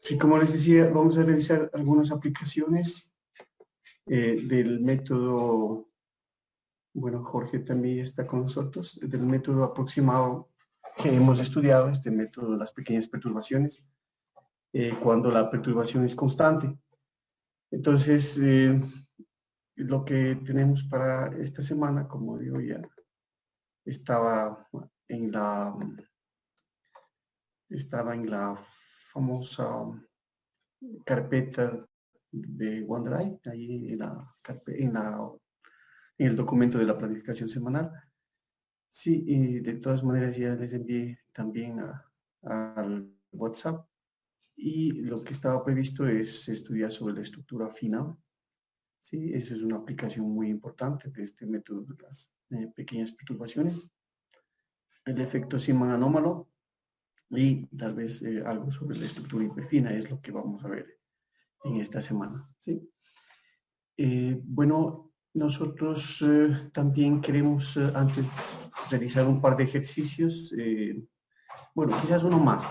Sí, como les decía, vamos a revisar algunas aplicaciones del método, bueno, Jorge también está con nosotros, del método aproximado que hemos estudiado, este método de las pequeñas perturbaciones, cuando la perturbación es constante. Entonces, lo que tenemos para esta semana, como digo, ya estaba en la famosa carpeta de OneDrive, ahí en el documento de la planificación semanal. Sí, y de todas maneras ya les envié también al WhatsApp. Y lo que estaba previsto es estudiar sobre la estructura fina. Sí, esa es una aplicación muy importante de este método de las pequeñas perturbaciones. El efecto Simon anómalo y tal vez algo sobre la estructura hiperfina es lo que vamos a ver en esta semana. ¿Sí? Bueno, nosotros también queremos antes realizar un par de ejercicios, bueno, quizás uno más,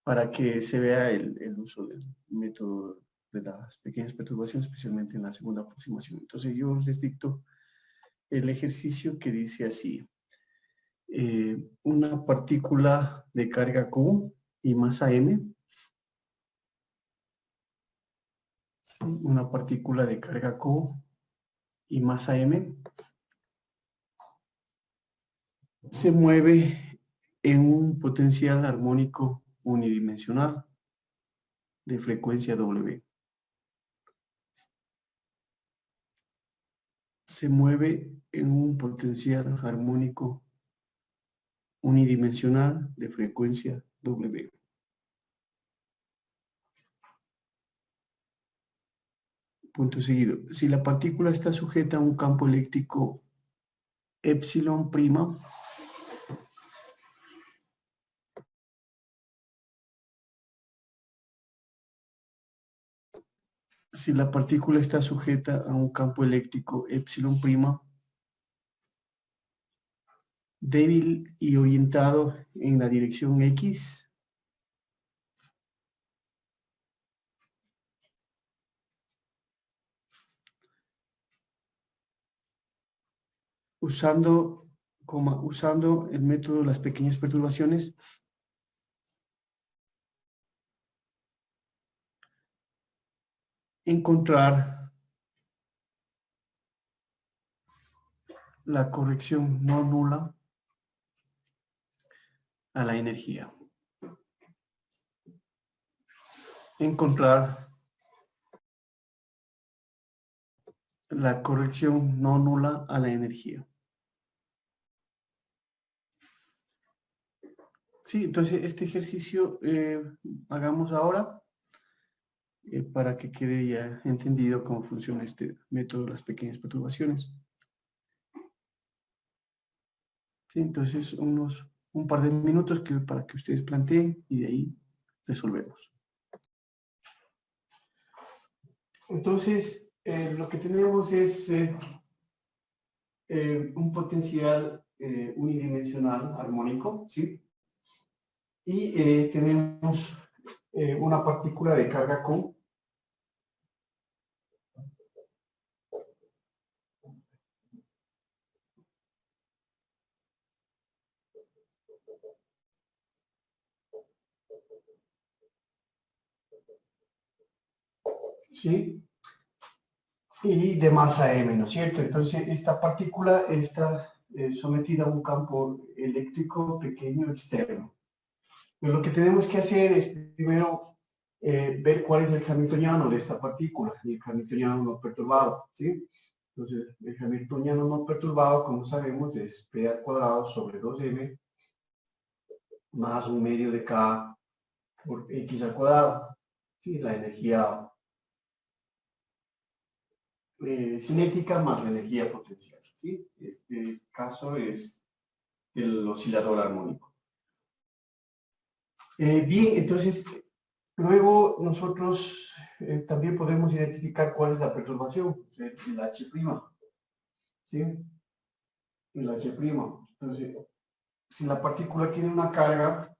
para que se vea el uso del método de las pequeñas perturbaciones, especialmente en la segunda aproximación. Entonces yo les dicto el ejercicio que dice así. Una partícula de carga Q y masa M. ¿Sí? Una partícula de carga Q y masa M se mueve en un potencial armónico unidimensional de frecuencia W. Se mueve en un potencial armónico unidimensional de frecuencia W. Punto seguido. Si la partícula está sujeta a un campo eléctrico epsilon prima, si la partícula está sujeta a un campo eléctrico epsilon prima, débil y orientado en la dirección X, usando el método de las pequeñas perturbaciones, encontrar la corrección no nula a la energía. Encontrar la corrección no nula a la energía. Sí, entonces este ejercicio hagamos ahora para que quede ya entendido cómo funciona este método de las pequeñas perturbaciones. Sí, entonces un par de minutos para que ustedes planteen y de ahí resolvemos. Entonces, lo que tenemos es un potencial unidimensional armónico, ¿sí? Y tenemos una partícula de carga Q. ¿Sí? Y de masa M, ¿no es cierto? Entonces, esta partícula está sometida a un campo eléctrico pequeño externo. Pero lo que tenemos que hacer es primero ver cuál es el hamiltoniano de esta partícula, el hamiltoniano no perturbado, ¿sí? Entonces, el hamiltoniano no perturbado, como sabemos, es P al cuadrado sobre 2M más un medio de K por X al cuadrado. ¿Sí? La energía cinética más la energía potencial. ¿Sí? Este caso es el oscilador armónico. Bien, entonces, luego nosotros también podemos identificar cuál es la perturbación, el H'. ¿Sí? El H'. Entonces, si la partícula tiene una carga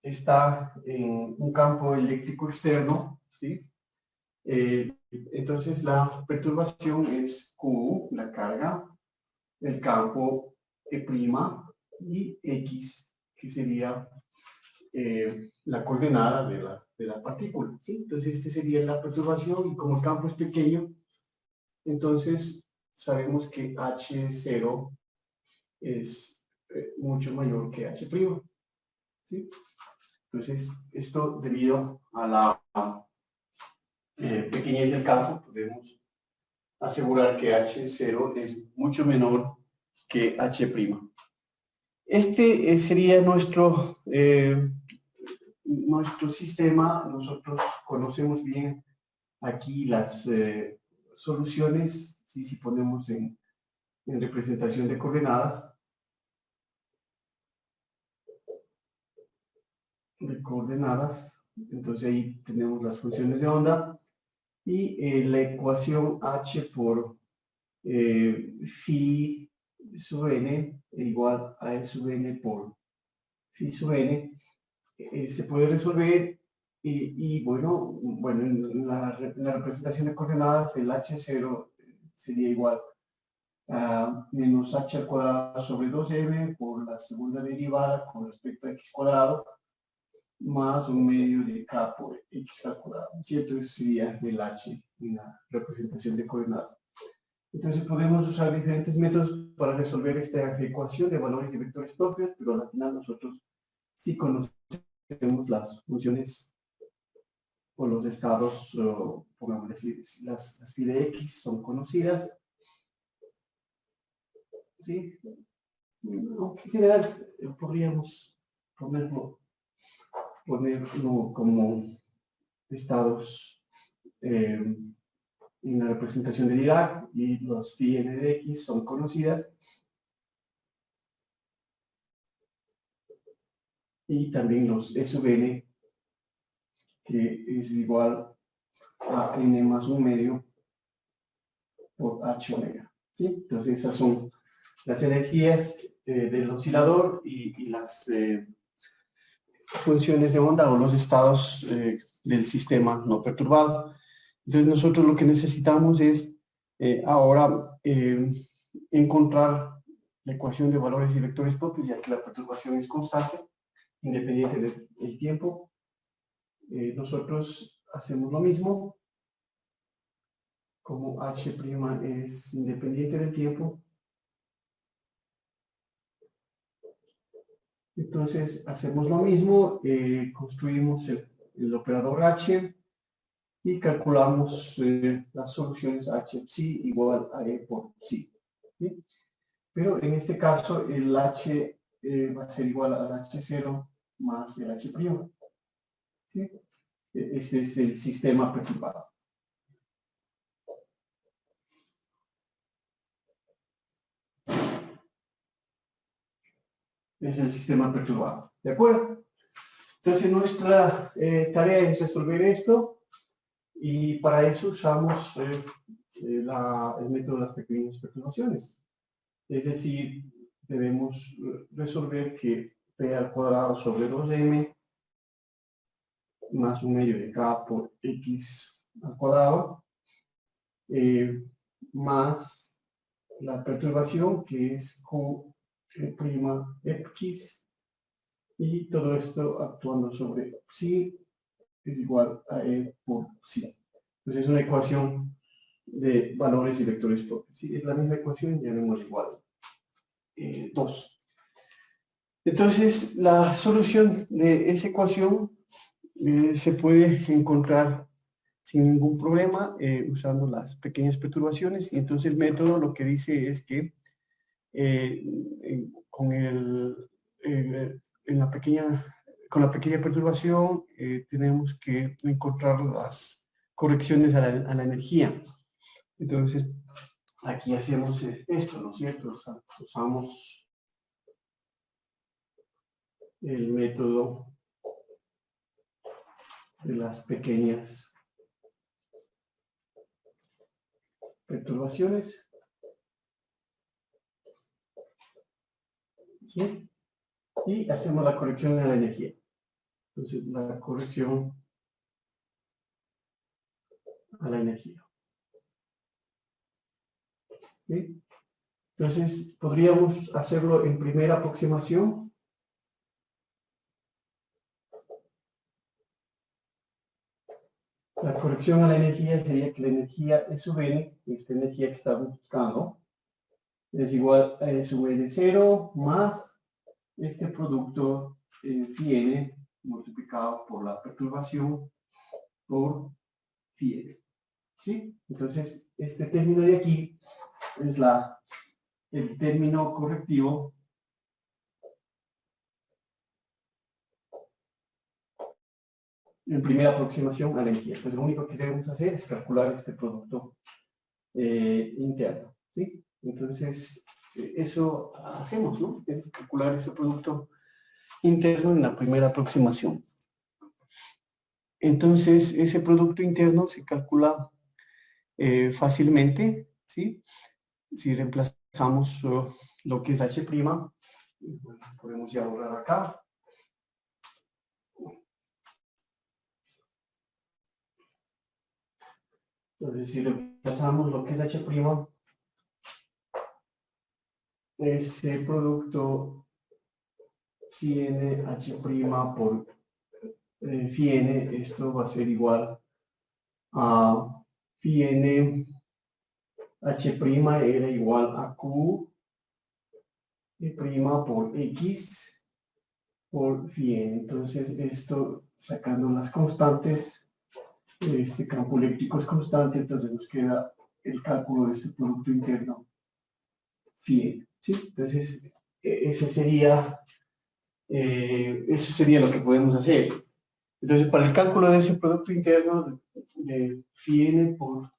está en un campo eléctrico externo, ¿sí? Entonces la perturbación es Q, la carga, el campo E' y X, que sería la coordenada de la partícula, ¿sí? Entonces este sería la perturbación y como el campo es pequeño, entonces sabemos que H0 es mucho mayor que H', ¿sí? Entonces esto debido a la pequeñez del campo podemos asegurar que H0 es mucho menor que H'. Este sería nuestro sistema. Nosotros conocemos bien aquí las soluciones, ¿sí? Si ponemos en representación de coordenadas, entonces ahí tenemos las funciones de onda y la ecuación H por phi sub n igual a E sub n por phi sub n se puede resolver y bueno, en la representación de coordenadas el H0 sería igual a menos h al cuadrado sobre 2m por la segunda derivada con respecto a x cuadrado más un medio de k por x al cuadrado, ¿cierto? Eso sería el h en la representación de coordenadas. Entonces podemos usar diferentes métodos para resolver esta ecuación de valores y vectores propios, pero al final nosotros sí conocemos las funciones o los estados, pongamos decir, las phi de x son conocidas, ¿sí? Aunque en general podríamos ponerlo como estados en la representación de Dirac y los phi n de x son conocidas y también los E sub n que es igual a n más un medio por h omega, ¿sí? Entonces esas son las energías del oscilador y las funciones de onda o los estados del sistema no perturbado. Entonces nosotros lo que necesitamos es ahora encontrar la ecuación de valores y vectores propios, ya que la perturbación es constante, independiente del tiempo. Nosotros hacemos lo mismo, como H' es independiente del tiempo. Entonces hacemos lo mismo, construimos el operador H y calculamos las soluciones H psi igual a E por psi, ¿sí? Pero en este caso el H va a ser igual al H0 más el H', ¿sí? Este es el sistema perturbado. Es el sistema perturbado, ¿de acuerdo? Entonces nuestra tarea es resolver esto y para eso usamos el método de las pequeñas perturbaciones. Es decir, debemos resolver que p al cuadrado sobre 2m más un medio de k por x al cuadrado más la perturbación que es q' x y todo esto actuando sobre psi es igual a e por psi. Entonces es una ecuación de valores y vectores propios. ¿Sí? Es la misma ecuación, llamémosla igual 2. Entonces la solución de esa ecuación se puede encontrar sin ningún problema usando las pequeñas perturbaciones y entonces el método lo que dice es que con la pequeña perturbación tenemos que encontrar las correcciones a la energía. Entonces aquí hacemos esto, ¿no es cierto? Usamos el método de las pequeñas perturbaciones, ¿sí? Y hacemos la corrección de la energía. Entonces, la corrección a la energía. ¿Sí? Entonces, podríamos hacerlo en primera aproximación. La corrección a la energía sería que la energía SVN, esta energía que estamos buscando, es igual a SVN 0 más este producto phi n multiplicado por la perturbación por phi n. ¿Sí? Entonces, este término de aquí es el término correctivo en primera aproximación a la energía. Entonces, lo único que debemos hacer es calcular este producto interno. ¿Sí? Entonces, eso hacemos, ¿no? Calcular ese producto interno en la primera aproximación. Entonces, ese producto interno se calcula fácilmente, ¿sí? Si reemplazamos lo que es H', podemos ya borrar acá. Entonces, si reemplazamos lo que es H', ese producto psi n H' por phi n, esto va a ser igual a phi n H' era igual a Q prima por X por phi n. Entonces, esto sacando las constantes, este campo eléctrico es constante, entonces nos queda el cálculo de este producto interno phi n. ¿Sí? Entonces, eso sería lo que podemos hacer. Entonces, para el cálculo de ese producto interno de phi n por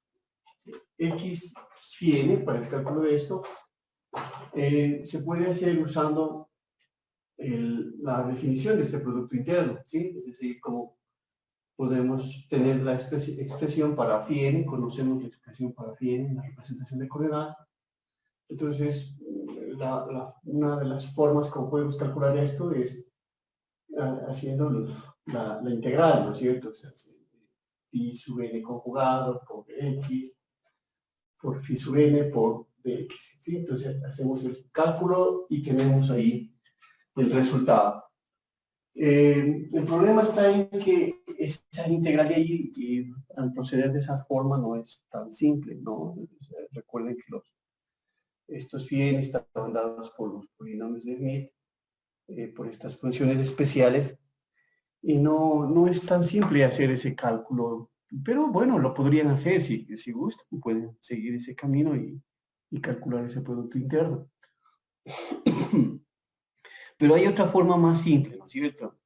X phi n, para el cálculo de esto, se puede hacer usando la definición de este producto interno, ¿sí? Es decir, como podemos tener la expresión para phi n, conocemos la expresión para phi n en la representación de coordenadas. Entonces, una de las formas como podemos calcular esto es haciendo la integral, ¿no es cierto? O sea, phi sub n conjugado por x, por phi sub n por dx, ¿sí? Entonces, hacemos el cálculo y tenemos ahí el resultado. El problema está en que esa integral de ahí, al proceder de esa forma, no es tan simple, ¿no? O sea, recuerden que estos phi n estaban dados por los polinomios de Schmidt, por estas funciones especiales, y no es tan simple hacer ese cálculo, pero bueno, lo podrían hacer si gustan, pueden seguir ese camino y calcular ese producto interno. Pero hay otra forma más simple, ¿no es cierto?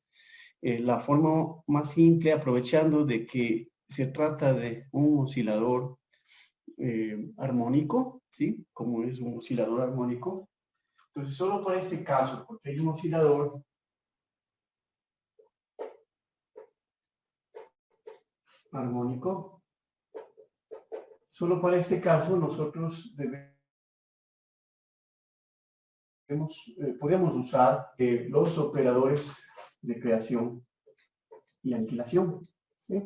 La forma más simple, aprovechando de que se trata de un oscilador armónico, ¿sí? Como es un oscilador armónico. Entonces, solo para este caso, porque hay un oscilador armónico, solo para este caso nosotros podemos usar los operadores de creación y aniquilación, ¿sí?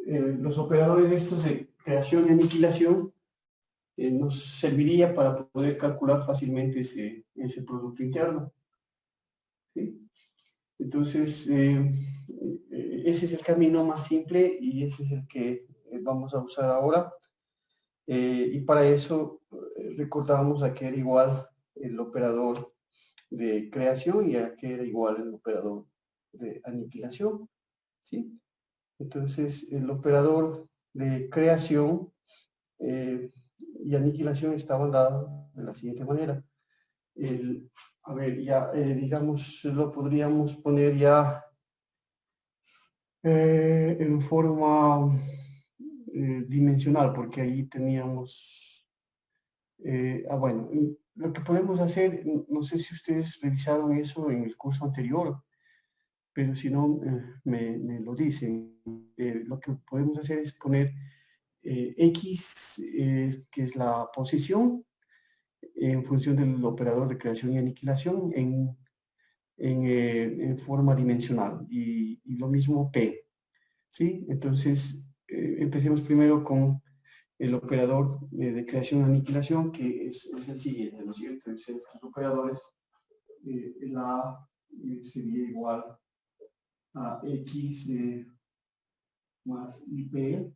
Los operadores de estos de creación y aniquilación nos serviría para poder calcular fácilmente ese producto interno, ¿sí? Entonces, ese es el camino más simple y ese es el que vamos a usar ahora. Y para eso recordamos a que era igual el operador de creación y a que era igual el operador de aniquilación, ¿sí? Entonces, el operador de creación y aniquilación estaban dados de la siguiente manera. A ver, ya, digamos, lo podríamos poner ya en forma dimensional, porque ahí teníamos, bueno, lo que podemos hacer, no sé si ustedes revisaron eso en el curso anterior, pero si no, me lo dicen. Lo que podemos hacer es poner X, que es la posición, en función del operador de creación y aniquilación, en en forma dimensional y lo mismo P, ¿sí? Entonces, empecemos primero con el operador de creación-aniquilación, que es el siguiente, ¿no es cierto? Entonces, estos operadores, el A sería igual a X más IP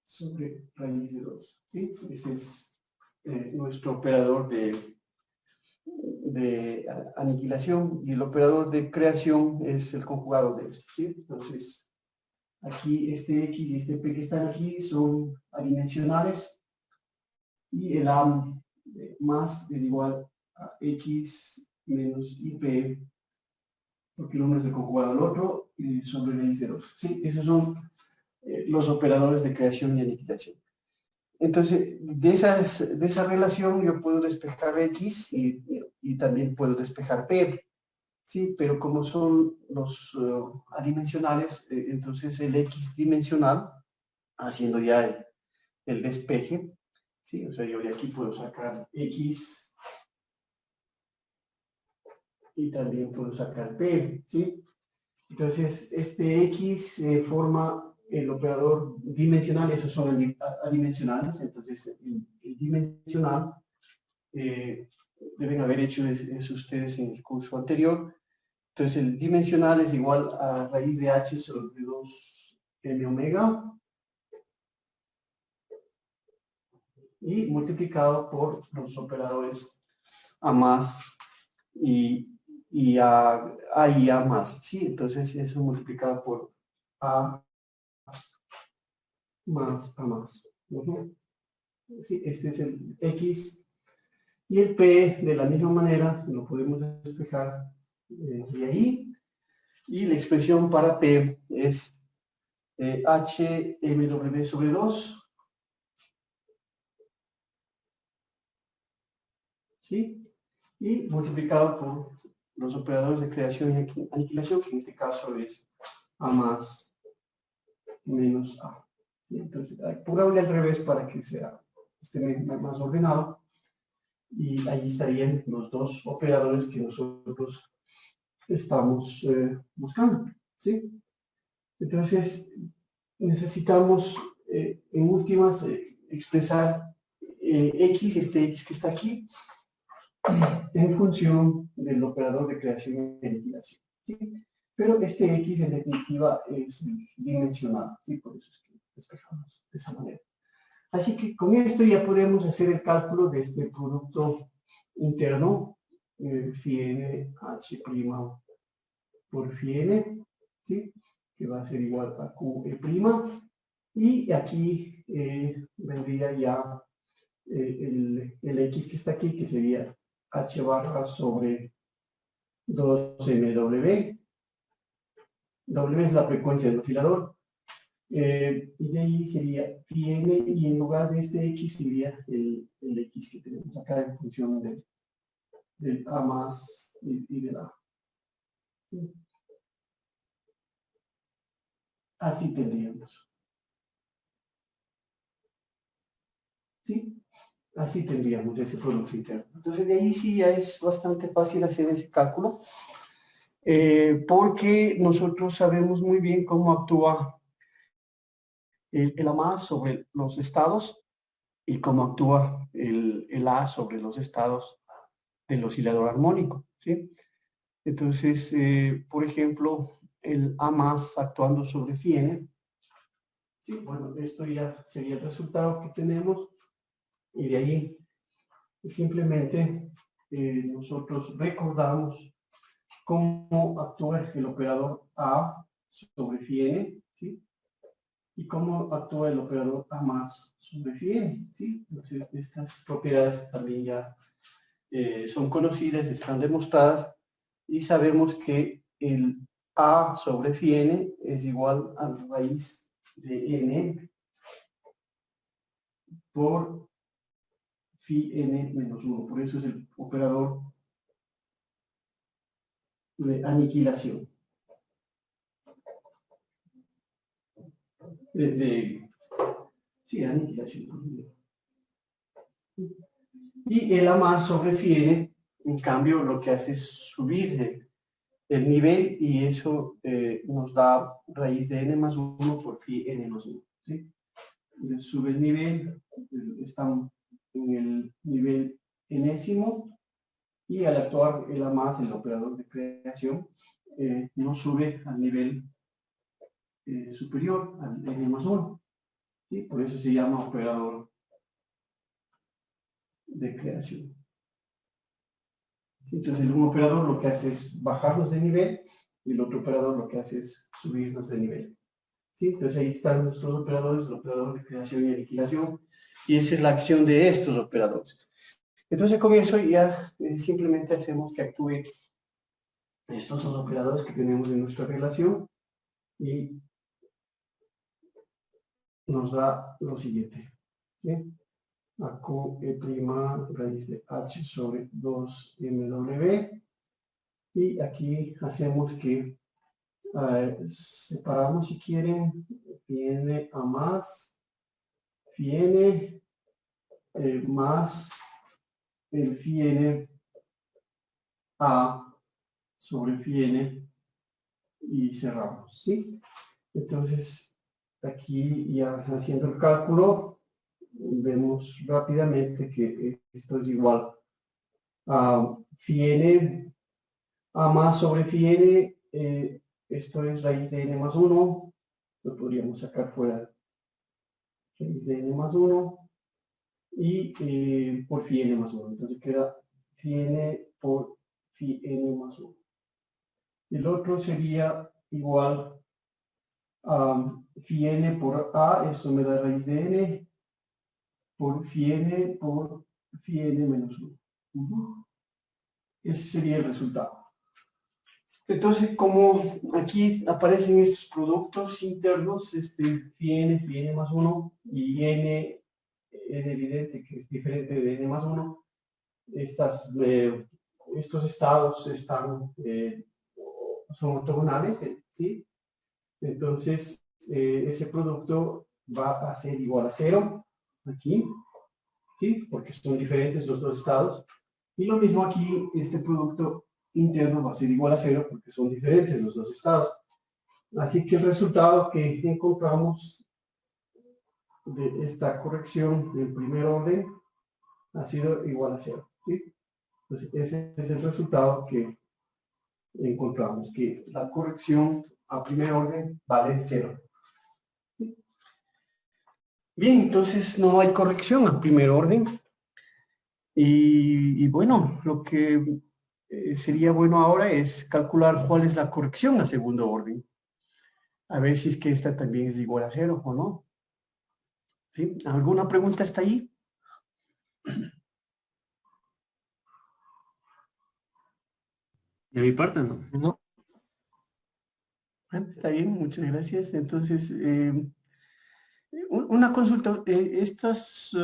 sobre raíz de 2, ¿sí? Ese es nuestro operador de aniquilación, y el operador de creación es el conjugado de esto, ¿sí? Entonces, aquí este X y este P que están aquí son adimensionales, y el A más es igual a X menos IP, porque el uno es el conjugado del otro, sobre raíz de 2, ¿sí? Esos son los operadores de creación y aniquilación. Entonces, de esa relación yo puedo despejar X y también puedo despejar P, ¿sí? Pero como son los adimensionales, entonces el X dimensional, haciendo ya el despeje, ¿sí? O sea, yo de aquí puedo sacar X y también puedo sacar P, ¿sí? Entonces, este X forma el operador dimensional, esos son adimensionales, entonces el dimensional, deben haber hecho eso ustedes en el curso anterior. Entonces el dimensional es igual a raíz de h sobre 2m omega y multiplicado por los operadores a más y a y a más, ¿sí? Entonces eso multiplicado por a más a más. Sí, este es el X, y el P de la misma manera lo podemos despejar de ahí, y la expresión para P es HMW sobre 2, ¿sí? Y multiplicado por los operadores de creación y aniquilación, que en este caso es A más menos A. ¿Sí? Entonces, pongámosle al revés para que esté más ordenado. Y ahí estarían los dos operadores que nosotros estamos buscando, ¿sí? Entonces, necesitamos en últimas expresar X, este X que está aquí, en función del operador de creación y aniquilación, ¿sí? Pero este X en definitiva es dimensional, ¿sí? Por eso es que despejamos de esa manera. Así que con esto ya podemos hacer el cálculo de este producto interno, phi n h' por phi n, ¿sí? Que va a ser igual a QE', y aquí vendría ya el X que está aquí, que sería H barra sobre 2MW. W es la frecuencia del oscilador. Y de ahí sería phi n, y en lugar de este X sería el X que tenemos acá en función del A más y del A. ¿Sí? Así tendríamos. ¿Sí? Así tendríamos ese producto interno. Entonces de ahí sí ya es bastante fácil hacer ese cálculo, porque nosotros sabemos muy bien cómo actúa el A más sobre los estados y cómo actúa el A sobre los estados del oscilador armónico, ¿sí? Entonces, por ejemplo, el A más actuando sobre phi n, ¿sí? Bueno, esto ya sería el resultado que tenemos, y de ahí simplemente nosotros recordamos cómo actúa el operador A sobre phi n, ¿sí? Y cómo actúa el operador A más sobre phi n, ¿sí? Entonces, estas propiedades también ya son conocidas, están demostradas, y sabemos que el A sobre phi n es igual a la raíz de n por phi n menos 1. Por eso es el operador de aniquilación. Sí, aniquilación. Y el A más sobre phi n En cambio, lo que hace es subir el nivel y eso nos da raíz de n más 1 por phi n más 1. ¿Sí? Entonces, sube el nivel, estamos en el nivel enésimo y al actuar el A más, el operador de creación, no sube al nivel superior, al n más 1. ¿Sí? Por eso se llama operador de creación. Entonces, un operador lo que hace es bajarnos de nivel y el otro operador lo que hace es subirnos de nivel. ¿Sí? Entonces, ahí están nuestros operadores, el operador de creación y aniquilación, y esa es la acción de estos operadores. Entonces, con eso ya simplemente hacemos que actúe estos dos operadores que tenemos en nuestra relación y nos da lo siguiente. ¿Sí? A QE' raíz de H sobre 2MW. Y aquí hacemos que separamos, si quieren, viene a más, viene más el viene a sobre viene y cerramos, ¿sí? Entonces, aquí ya haciendo el cálculo, vemos rápidamente que esto es igual a viene a más sobre viene, esto es raíz de n más 1, lo podríamos sacar fuera, raíz de n más 1, y por phi n más 1. Entonces queda phi n por phi n más 1. El otro sería igual a phi n por a, esto me da raíz de n, por phi n por phi n menos 1. Ese sería el resultado. Entonces, como aquí aparecen estos productos internos, phi n más 1 y n es evidente que es diferente de n más 1, estos estados son ortogonales, ¿sí? Entonces, ese producto va a ser igual a 0 aquí, ¿sí? Porque son diferentes los dos estados. Y lo mismo aquí, este producto interno va a ser igual a 0 porque son diferentes los dos estados. Así que el resultado que encontramos de esta corrección del primer orden ha sido igual a 0, ¿sí? Entonces, ese es el resultado que encontramos, que la corrección a primer orden vale 0. ¿Sí? Bien, entonces no hay corrección a primer orden. Y bueno, lo que sería bueno ahora es calcular cuál es la corrección a segundo orden. A ver si es que esta también es igual a 0 o no. ¿Sí? ¿Alguna pregunta hasta ahí? De mi parte, no. No. Está bien, muchas gracias. Entonces, una consulta. Estos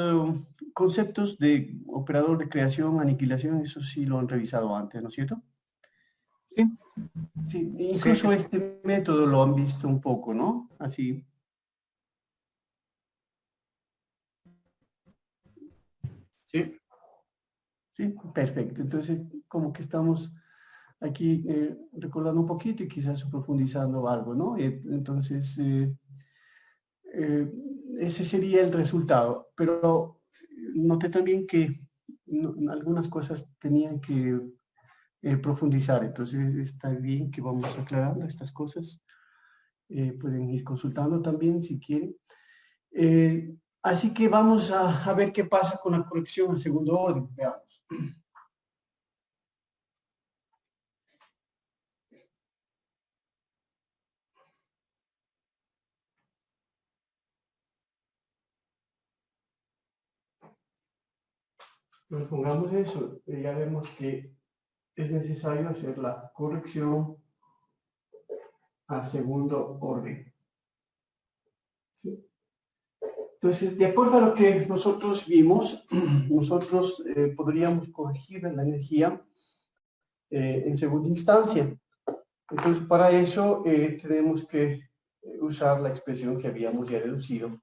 conceptos de operador de creación, aniquilación, eso sí lo han revisado antes, ¿no es cierto? Sí. Sí, incluso Sí. este método lo han visto un poco, ¿no? Así. Sí. Sí, perfecto. Entonces, como que estamos aquí recordando un poquito y quizás profundizando algo, ¿no? Entonces, ese sería el resultado. Pero noté también que algunas cosas tenían que profundizar. Entonces, está bien que vamos aclarando estas cosas. Pueden ir consultando también si quieren. Así que vamos a ver qué pasa con la corrección a segundo orden. Veamos. Nos pongamos eso, ya vemos que es necesario hacer la corrección a segundo orden. ¿Sí? Entonces, de acuerdo a lo que nosotros vimos, nosotros podríamos corregir la energía en segunda instancia. Entonces, para eso tenemos que usar la expresión que habíamos ya deducido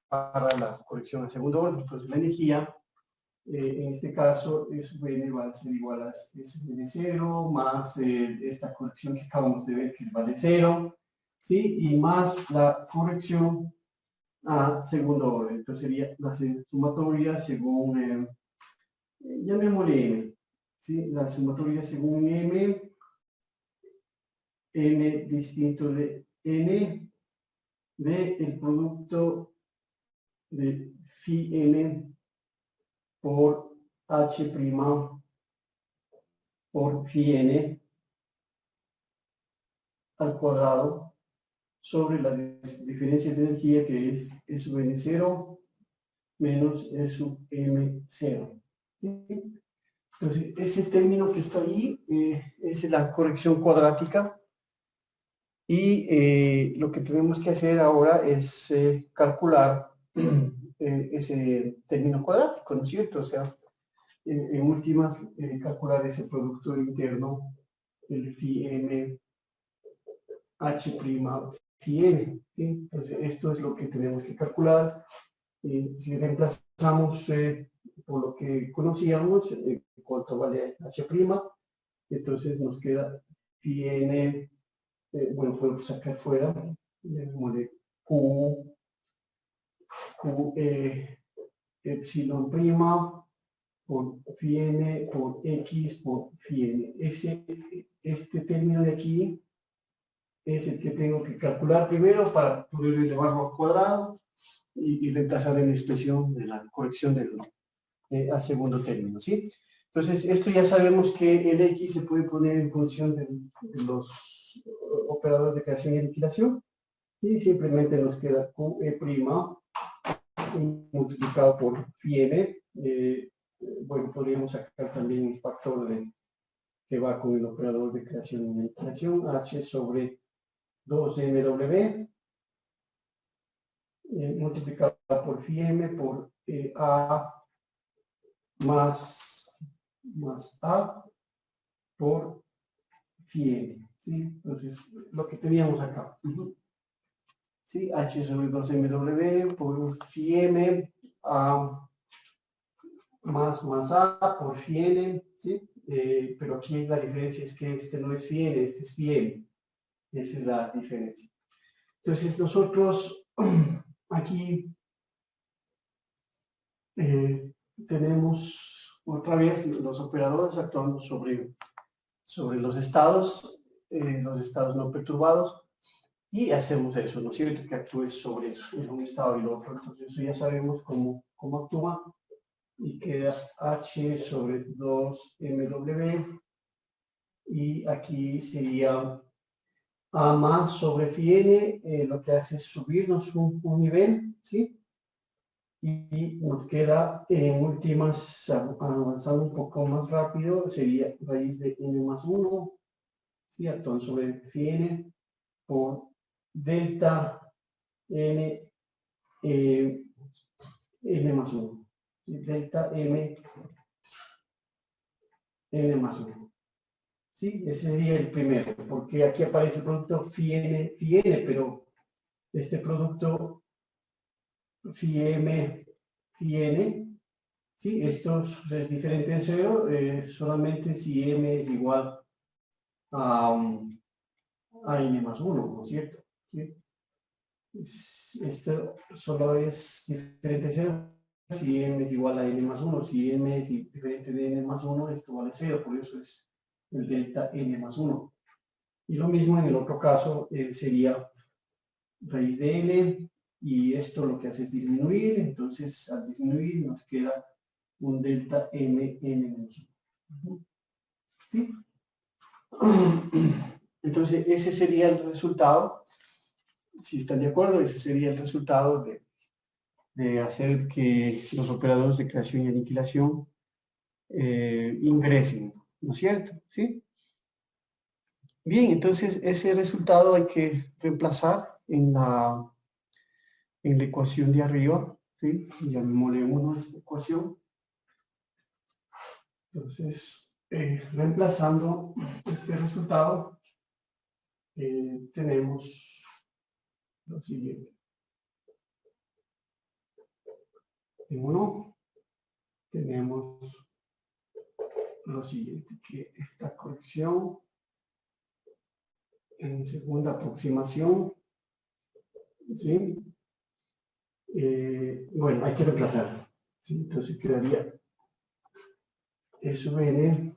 para la corrección a segundo orden. Entonces, la energía En este caso, sub n va a ser igual a sub n 0 más esta corrección que acabamos de ver que es vale 0, ¿sí? Y más la corrección a segundo orden. Entonces sería la sumatoria según, llamémosle m, ¿sí? La sumatoria según m, n distinto de n, de el producto de phi n por h' por phi n al cuadrado sobre las diferencias de energía que es E sub n0 menos E sub m0. ¿Sí? Entonces, ese término que está ahí es la corrección cuadrática y lo que tenemos que hacer ahora es calcular ese término cuadrático, ¿no es cierto? O sea, en últimas, calcular ese producto interno, el phi m h' phi n, ¿sí? Entonces, esto es lo que tenemos que calcular. Si reemplazamos por lo que conocíamos, cuánto vale h', entonces nos queda phi n, bueno, podemos sacar fuera, de q, epsilon prima por phi n por x por phi n. Este término de aquí es el que tengo que calcular primero para poder elevarlo al cuadrado y reemplazar en la expresión de la corrección del a segundo término, ¿sí? Entonces, esto ya sabemos que el x se puede poner en función de los operadores de creación y aniquilación y simplemente nos queda QE' multiplicado por phi n. Bueno, podríamos sacar también el factor que va con el operador de creación y aniquilación, h sobre 2mw multiplicado por phi m por a más a por phi n, ¿sí? Entonces, lo que teníamos acá. ¿Sí? H sobre 2mw por phi m más a por phi n, ¿sí? Pero aquí la diferencia es que este no es phi n, este es phi m. Esa es la diferencia. Entonces, nosotros aquí tenemos otra vez los operadores actuando sobre los estados no perturbados, y hacemos eso, ¿no es cierto? Que actúe sobre un estado y el otro. Entonces, eso ya sabemos cómo actúa, y queda h sobre 2mw, y aquí sería a más sobre phi n, lo que hace es subirnos un nivel, ¿sí? Y nos queda en últimas, avanzando un poco más rápido, sería raíz de n más 1, ¿sí? Actuando sobre phi n por delta n, n más 1, ¿sí? Delta m, n más 1. ¿Sí? Ese sería el primero, porque aquí aparece el producto phi n, pero este producto phi m, phi n, ¿sí? Esto es diferente de 0, solamente si m es igual a n más 1, ¿no es cierto? ¿Sí? Esto solo es diferente de 0 si m es igual a n más 1. Si m es diferente de n más 1, esto vale 0, por eso es el delta n más 1. Y lo mismo en el otro caso sería raíz de n, y esto lo que hace es disminuir, entonces al disminuir nos queda un delta m n menos 1. ¿Sí? Entonces ese sería el resultado, si están de acuerdo, ese sería el resultado de hacer que los operadores de creación y aniquilación ingresen, ¿no es cierto? ¿Sí? Bien, entonces ese resultado hay que reemplazar en la ecuación de arriba, ¿sí? Llamémosle 1 esta ecuación. Entonces, reemplazando este resultado, tenemos lo siguiente. En 1 tenemos lo siguiente, que esta corrección en segunda aproximación, ¿sí? Bueno, hay que reemplazar, ¿sí? Entonces quedaría E sub n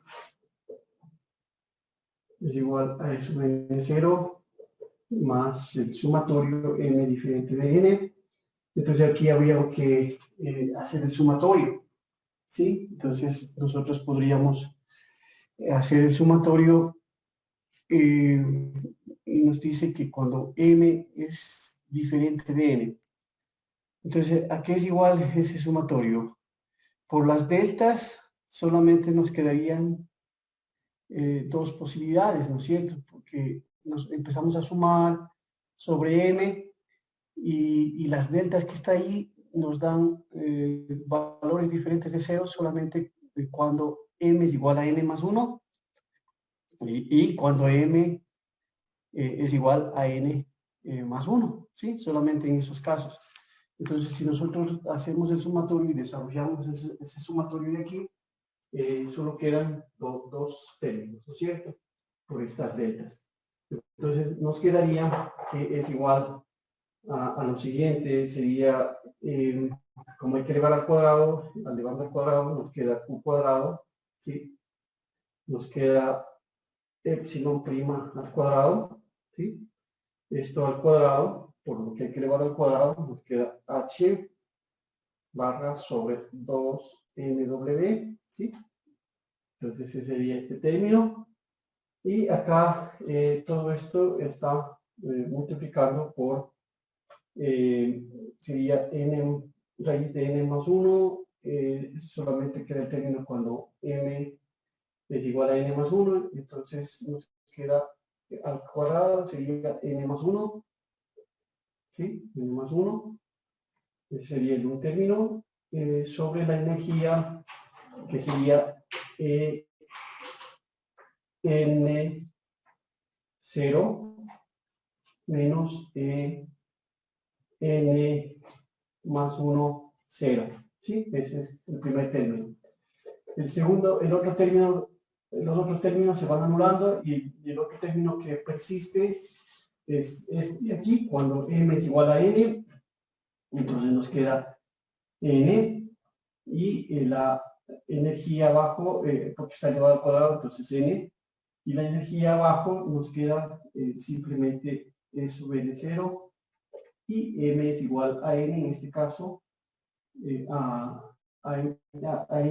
es igual a E sub n 0 más el sumatorio n diferente de n. Entonces aquí habría que hacer el sumatorio, ¿sí? Entonces nosotros podríamos hacer el sumatorio y nos dice que cuando m es diferente de n. Entonces, ¿a qué es igual ese sumatorio? Por las deltas solamente nos quedarían dos posibilidades, ¿no es cierto? Porque nos empezamos a sumar sobre m y las deltas que está ahí nos dan valores diferentes de cero solamente cuando m es igual a n más 1 y cuando m es igual a n más 1, ¿sí? Solamente en esos casos. Entonces, si nosotros hacemos el sumatorio y desarrollamos ese sumatorio de aquí, solo quedan dos términos, ¿no es cierto? Por estas deltas. Entonces, nos quedaría que es igual a lo siguiente, sería, como hay que elevar al cuadrado, al elevar al cuadrado nos queda q cuadrado, ¿sí? Nos queda epsilon prima al cuadrado, ¿sí? Esto al cuadrado, por lo que hay que elevar al cuadrado, nos queda h barra sobre 2nw, ¿sí? Entonces ese sería este término. Y acá todo esto está multiplicando por, sería n raíz de n más 1, solamente queda el término cuando m es igual a n más 1, entonces nos queda al cuadrado, sería n más 1, ¿sí? N más 1, ese sería el un término, sobre la energía, que sería n 0 menos n más 1, 0. ¿Sí? Ese es el primer término. El segundo, el otro término, los otros términos se van anulando y el otro término que persiste es de aquí, cuando m es igual a n, entonces nos queda n y la energía abajo, porque está elevado al cuadrado, entonces n, y la energía abajo nos queda simplemente E sub n 0 y m es igual a n, en este caso, a n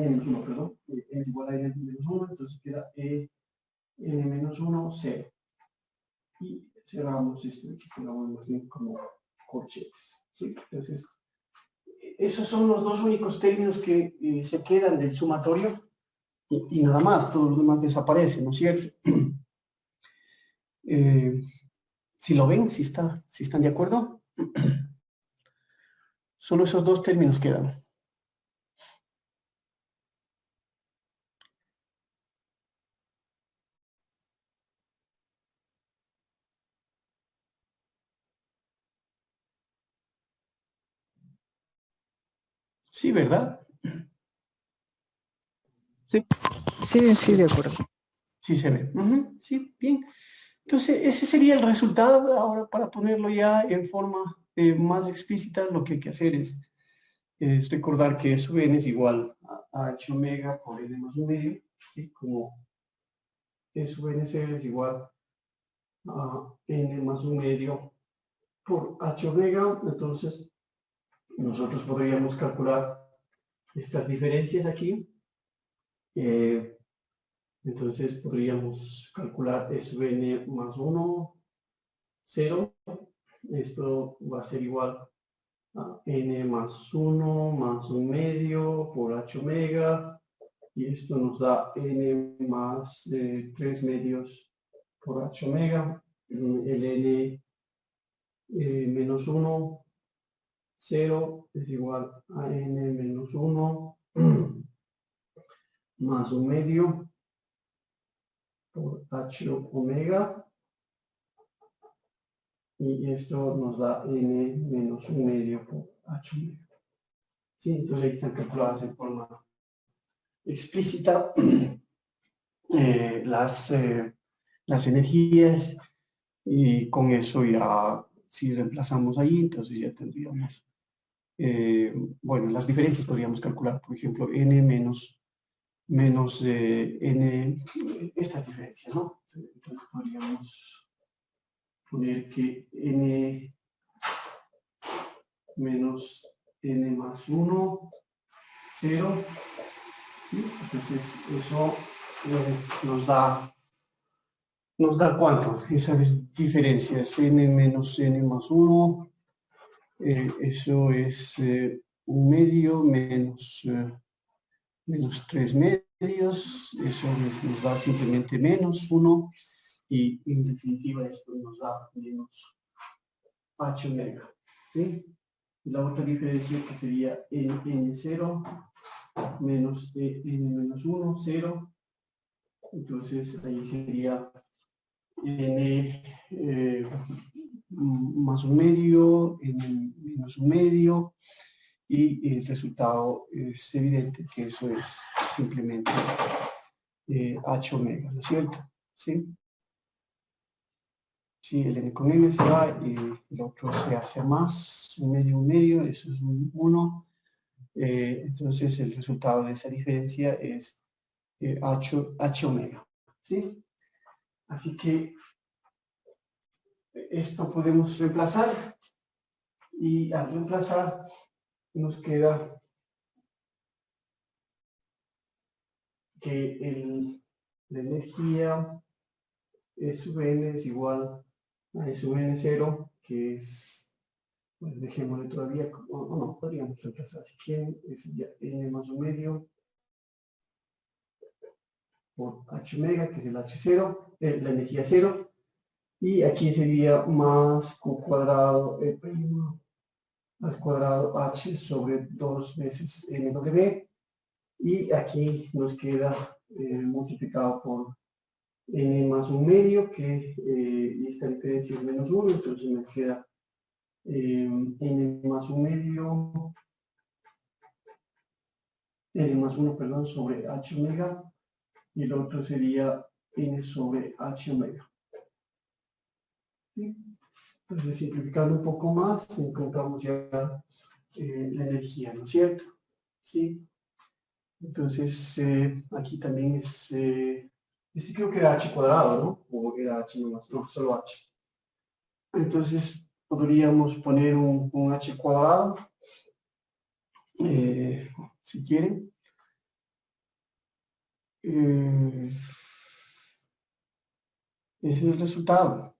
menos 1, perdón, m es igual a n menos 1, entonces queda n menos 1, 0. Y cerramos esto aquí, pongamos más bien como corchetes, ¿sí? Entonces, esos son los dos únicos términos que se quedan del sumatorio y nada más, todos los demás desaparecen, ¿no es cierto? Si lo ven, si están de acuerdo, solo esos dos términos quedan. Sí, ¿verdad? Sí, sí, sí, de acuerdo. Sí se ve. Sí, bien. Entonces, ese sería el resultado. Ahora, para ponerlo ya en forma más explícita, lo que hay que hacer es recordar que S sub n es igual a h omega por n más 1 medio, ¿sí? Como S sub n 0 es igual a n más 1 medio por h omega. Entonces, nosotros podríamos calcular estas diferencias aquí. Entonces podríamos calcular S sub n más 1, 0. Esto va a ser igual a n más 1 más 1 medio por h omega. Y esto nos da n más 3 medios por h omega. El n menos 1, 0 es igual a n menos 1 más 1 medio por h omega, y esto nos da n menos 1 medio por h omega. Sí, entonces ahí están calculadas en forma explícita las energías, y con eso ya, si reemplazamos ahí, entonces ya tendríamos, bueno, las diferencias podríamos calcular, por ejemplo, n menos n, estas diferencias, ¿no? Entonces podríamos poner que n menos n más 1, 0, ¿sí? Entonces eso nos da ¿cuánto? Esas diferencias, n menos n más 1, eso es 1/2 menos 3 medios, eso nos da simplemente menos 1, y en definitiva esto nos da menos h omega, ¿sí? La otra diferencia que sería n0 menos n menos 1, 0, entonces ahí sería n más 1/2, n menos 1/2, y el resultado es evidente que eso es simplemente h omega, ¿no es cierto? ¿Sí? Sí, el n con n se va y el otro se hace más, 1/2, eso es un 1. Entonces el resultado de esa diferencia es h omega, ¿sí? Así que esto podemos reemplazar, y al reemplazar nos queda que la energía E sub n es igual a E sub n0, que es, bueno, dejémosle todavía, o no, podríamos reemplazar si quieren, es ya n más 1/2 por h omega, que es el h0, la energía 0, y aquí sería más q cuadrado e primo al cuadrado h sobre 2 veces mw, y aquí nos queda multiplicado por n más 1/2, que esta diferencia es menos 1, entonces me queda n más 1/2, n más 1, perdón, sobre h omega, y el otro sería n sobre h omega. ¿Sí? Entonces, simplificando un poco más, encontramos ya la energía, ¿no es cierto? ¿Sí? Entonces, aquí también es, este creo que era h cuadrado, ¿no? O era h nomás, no, solo h. Entonces, podríamos poner un h cuadrado, si quieren. Ese es el resultado.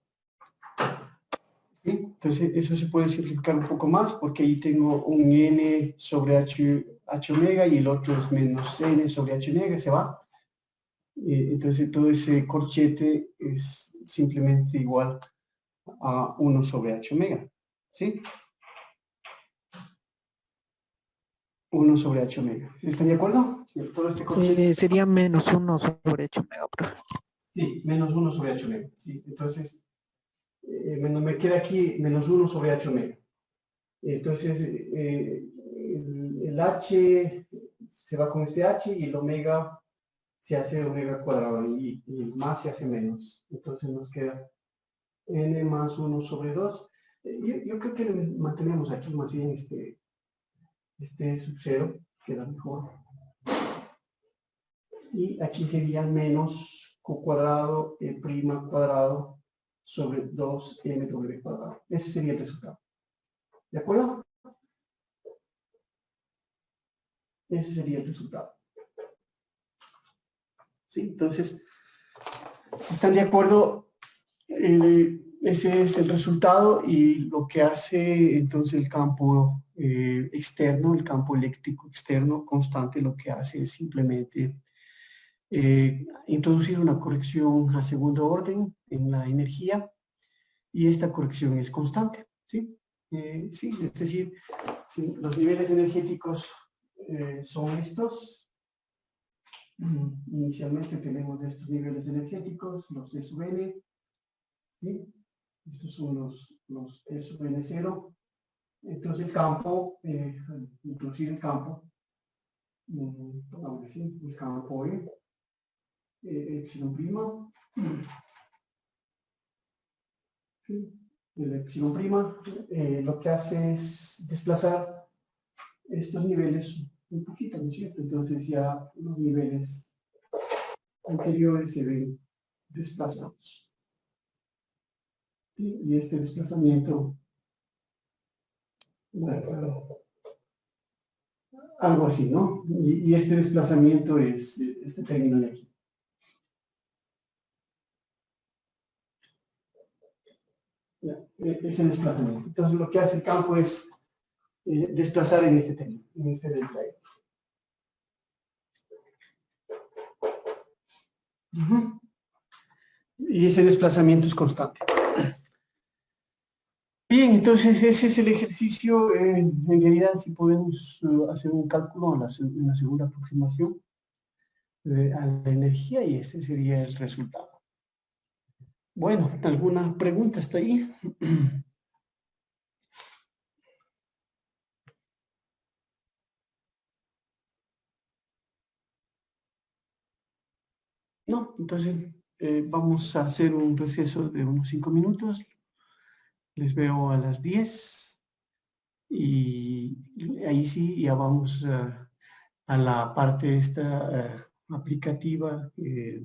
¿Sí? Entonces, eso se puede simplificar un poco más, porque ahí tengo un n sobre h omega, y el otro es menos n sobre h omega, se va. Entonces, todo ese corchete es simplemente igual a 1 sobre h omega. ¿Sí? 1 sobre h omega. ¿Están de acuerdo? Todo este corchete. Sería menos 1 sobre 8 mega, profe. Sí, menos 1 sobre h omega. ¿Sí? Entonces, me queda aquí menos 1 sobre h omega. Entonces, el h se va con este h, y el omega se hace omega cuadrado, y el más se hace menos. Entonces nos queda n más 1 sobre 2. Yo creo que mantenemos aquí más bien este sub 0, queda mejor. Y aquí sería menos q cuadrado e prima cuadrado sobre 2mw cuadrado. Ese sería el resultado. ¿De acuerdo? Ese sería el resultado. ¿Sí? Entonces, si están de acuerdo, ese es el resultado, y lo que hace entonces el campo externo, el campo eléctrico externo constante, lo que hace es simplemente introducir una corrección a segundo orden en la energía, y esta corrección es constante. ¿Sí? Sí, es decir, sí, los niveles energéticos son estos. Inicialmente tenemos estos niveles energéticos, los E sub n, ¿sí? Estos son los E sub n0. Entonces el campo, al introducir el campo, Vamos a decir, el campo epsilon prima. ¿Sí? El epsilon prima lo que hace es desplazar estos niveles un poquito, ¿no es cierto? Entonces ya los niveles anteriores se ven desplazados. ¿Sí? Y este desplazamiento, bueno, algo así, ¿no? Y este desplazamiento es este término de aquí. Ya, ese desplazamiento. Entonces lo que hace el campo es desplazar en este término, en este delta E. Y ese desplazamiento es constante. Bien, entonces ese es el ejercicio. En realidad, si podemos hacer un cálculo en la segunda aproximación a la energía, y este sería el resultado. Bueno, ¿alguna pregunta hasta ahí? No, entonces vamos a hacer un receso de unos 5 minutos. Les veo a las 10 y ahí sí ya vamos a la parte esta aplicativa de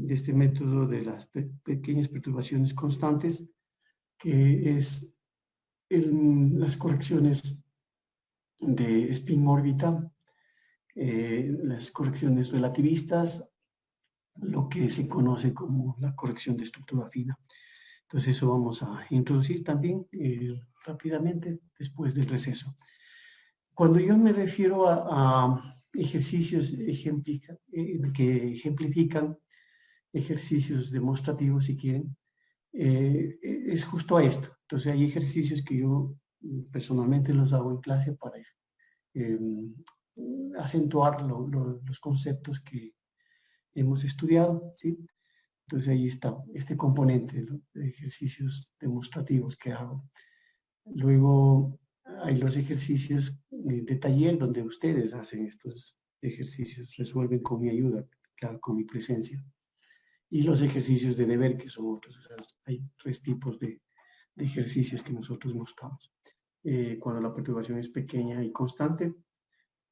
este método de las pequeñas perturbaciones constantes, que es las correcciones de spin órbita, las correcciones relativistas, lo que se conoce como la corrección de estructura fina. Entonces eso vamos a introducir también rápidamente después del receso. Cuando yo me refiero a ejercicios que ejemplifican ejercicios demostrativos, si quieren, es justo a esto. Entonces hay ejercicios que yo personalmente los hago en clase para acentuar los conceptos que hemos estudiado, ¿sí? Entonces ahí está este componente de ejercicios demostrativos que hago. Luego hay los ejercicios de taller donde ustedes hacen estos ejercicios, resuelven con mi ayuda, claro, con mi presencia. Y los ejercicios de deber, que son otros. O sea, hay 3 tipos de ejercicios que nosotros mostramos. Cuando la perturbación es pequeña y constante,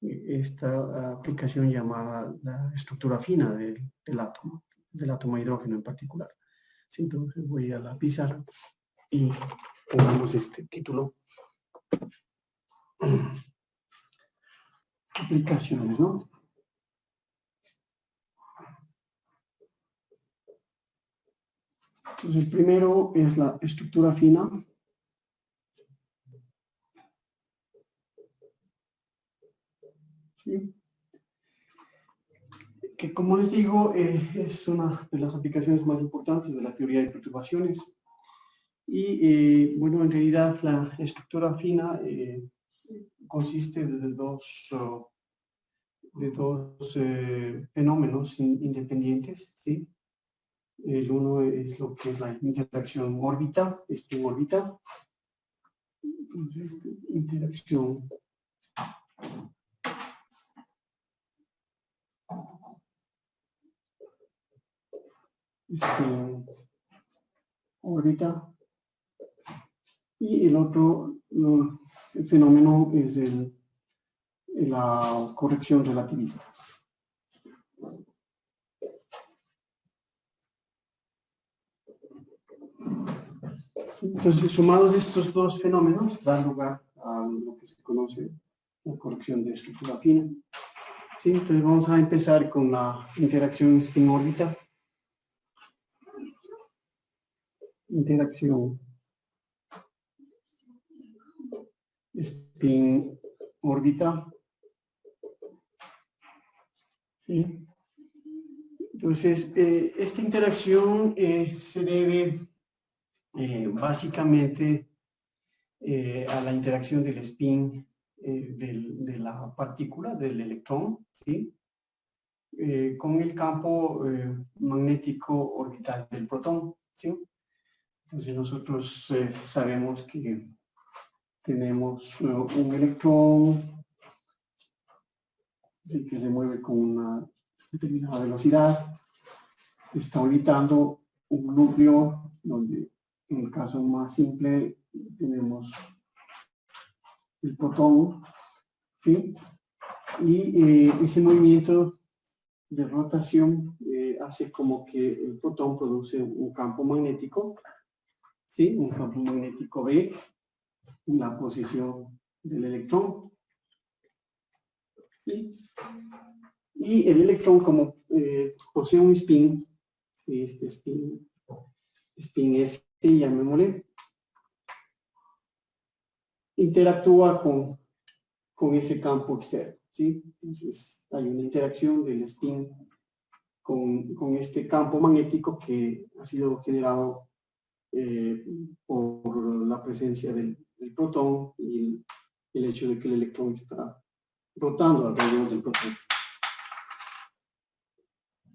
esta aplicación llamada la estructura fina del átomo de hidrógeno en particular. Sí, entonces voy a la pizarra y pongamos este título. Aplicaciones, ¿no? Entonces el primero es la estructura fina. ¿Sí? Que como les digo, es una de las aplicaciones más importantes de la teoría de perturbaciones. Y bueno, en realidad la estructura fina consiste de dos fenómenos independientes, ¿sí? El uno es lo que es la interacción órbita, spin-órbita. Entonces, interacción spin-órbita. Y el otro el fenómeno es la corrección relativista. Entonces, sumados estos 2 fenómenos, dan lugar a lo que se conoce la corrección de estructura fina. Sí, entonces vamos a empezar con la interacción spin-órbita. Interacción spin-órbita. ¿Sí? Entonces, esta interacción se debe básicamente a la interacción del spin de la partícula, del electrón, ¿sí? Con el campo magnético orbital del protón, ¿sí? Entonces nosotros sabemos que tenemos un electrón sí, que se mueve con una determinada velocidad, está orbitando un núcleo donde, en el caso más simple, tenemos el protón, ¿sí? Y ese movimiento de rotación hace como que el protón produce un campo magnético, ¿sí? Un campo magnético B en la posición del electrón, ¿sí? Y el electrón, como posee un spin, ¿sí? Este spin S, llamémosle, interactúa con ese campo externo, ¿sí? Entonces hay una interacción del spin con este campo magnético que ha sido generado por la presencia del protón y el hecho de que el electrón está rotando alrededor del protón.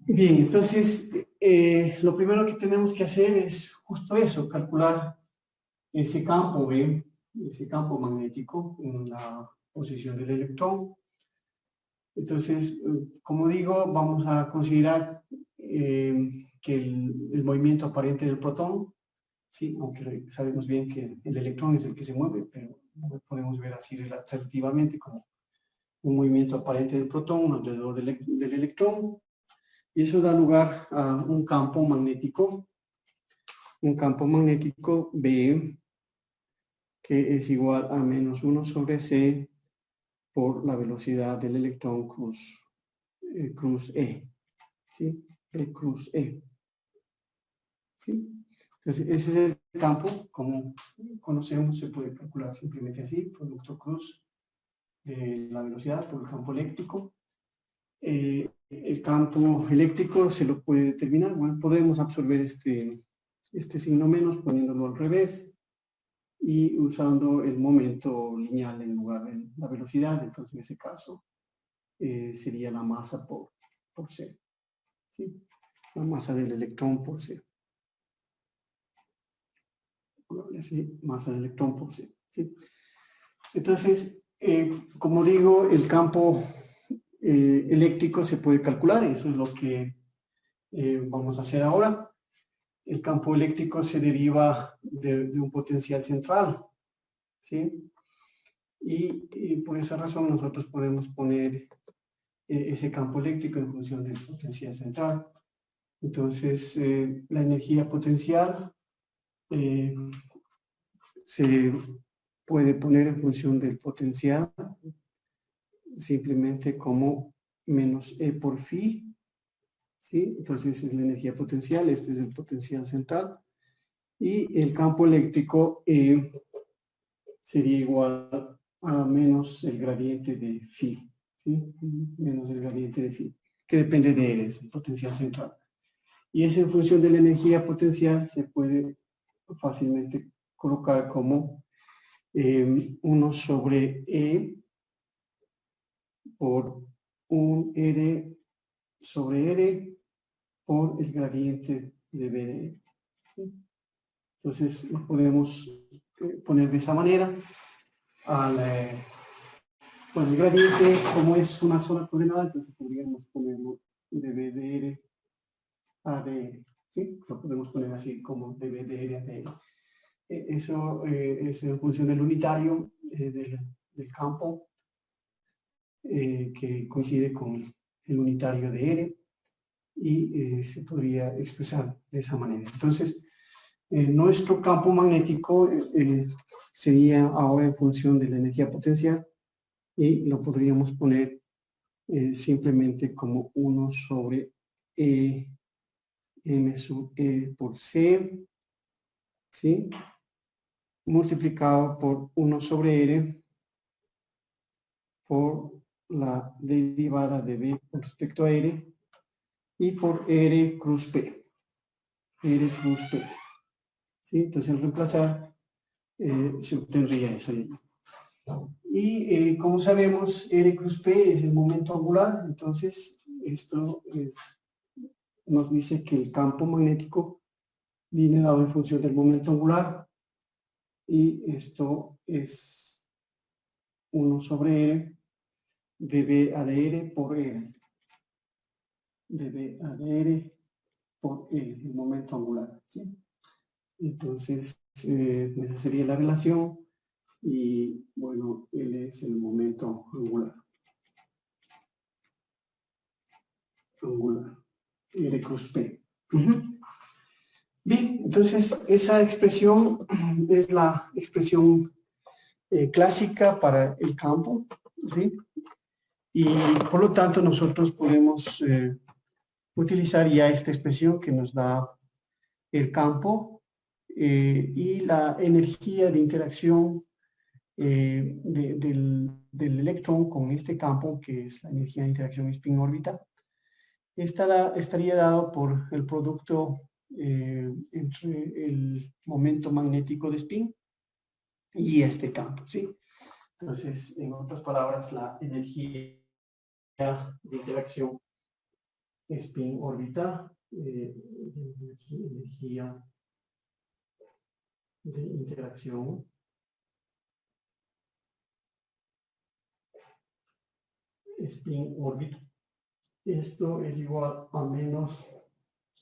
Bien, entonces lo primero que tenemos que hacer es justo eso, calcular ese campo, ¿ven? Ese campo magnético en la posición del electrón. Entonces, como digo, vamos a considerar que el movimiento aparente del protón, ¿sí? Aunque sabemos bien que el electrón es el que se mueve, pero lo podemos ver así relativamente como un movimiento aparente del protón alrededor del electrón. Y eso da lugar a un campo magnético B, que es igual a menos 1 sobre C por la velocidad del electrón cruz E, ¿sí? E cruz E, ¿sí? Entonces, ese es el campo, como conocemos, se puede calcular simplemente así, producto cruz de la velocidad por el campo eléctrico. El campo eléctrico se lo puede determinar, bueno, podemos absorber este signo menos poniéndolo al revés y usando el momento lineal en lugar de la velocidad, entonces en ese caso sería la masa por C, ¿sí? La masa del electrón por C. Así, masa del electrón por C, ¿sí? Entonces, como digo, el campo eléctrico se puede calcular, eso es lo que vamos a hacer ahora. El campo eléctrico se deriva de un potencial central, ¿sí? Y por esa razón nosotros podemos poner ese campo eléctrico en función del potencial central. Entonces, la energía potencial se puede poner en función del potencial simplemente como menos E por phi, ¿sí? Entonces es la energía potencial, este es el potencial central, y el campo eléctrico sería igual a menos el gradiente de phi, ¿sí? Menos el gradiente de phi, que depende de él, es el potencial central. Y eso en función de la energía potencial se puede fácilmente colocar como 1 sobre E por un R sobre R por el gradiente de B de E. ¿Sí? Entonces lo podemos poner de esa manera. Bueno, el gradiente, como es una sola coordenada, entonces podríamos ponerlo de B de R a D, ¿sí? Lo podemos poner así como de B de R a D. Eso es en función del unitario del campo que coincide con el unitario de R y se podría expresar de esa manera. Entonces, nuestro campo magnético sería ahora en función de la energía potencial y lo podríamos poner simplemente como 1 sobre M sub E por C, ¿sí? Multiplicado por 1 sobre R por la derivada de B con respecto a R y por R cruz P. R cruz P. ¿Sí? Entonces, al reemplazar, se obtendría eso. Y como sabemos, R cruz P es el momento angular, entonces esto nos dice que el campo magnético viene dado en función del momento angular y esto es 1 sobre R dB ADR por L. dB ADR por L, el momento angular, ¿sí? Entonces, esa sería la relación y, bueno, L es el momento angular. R cruz P. Bien, entonces esa expresión es la expresión clásica para el campo, ¿sí? Y por lo tanto nosotros podemos utilizar ya esta expresión que nos da el campo y la energía de interacción del electrón con este campo, que es la energía de interacción spin-órbita, estaría dado por el producto entre el momento magnético de spin y este campo, ¿sí? Entonces, en otras palabras, la energía de interacción spin-órbita, energía de interacción spin-órbita. Esto es igual a menos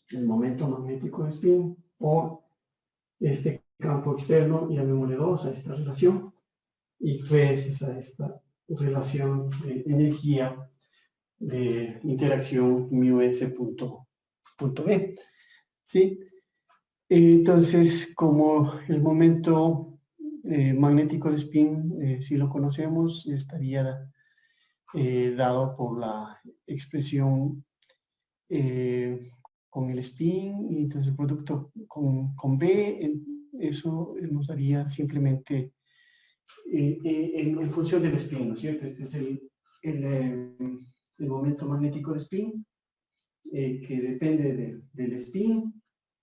el momento magnético de spin por este campo externo, llamémosle 2 a esta relación, y 3 a esta relación de energía de interacción μs punto E. ¿Sí? Entonces, como el momento magnético de spin, si lo conocemos, estaría dado por la expresión con el spin, y entonces el producto con B, eso nos daría simplemente en función del spin, ¿no es cierto? Este es el momento magnético de spin, que depende del spin,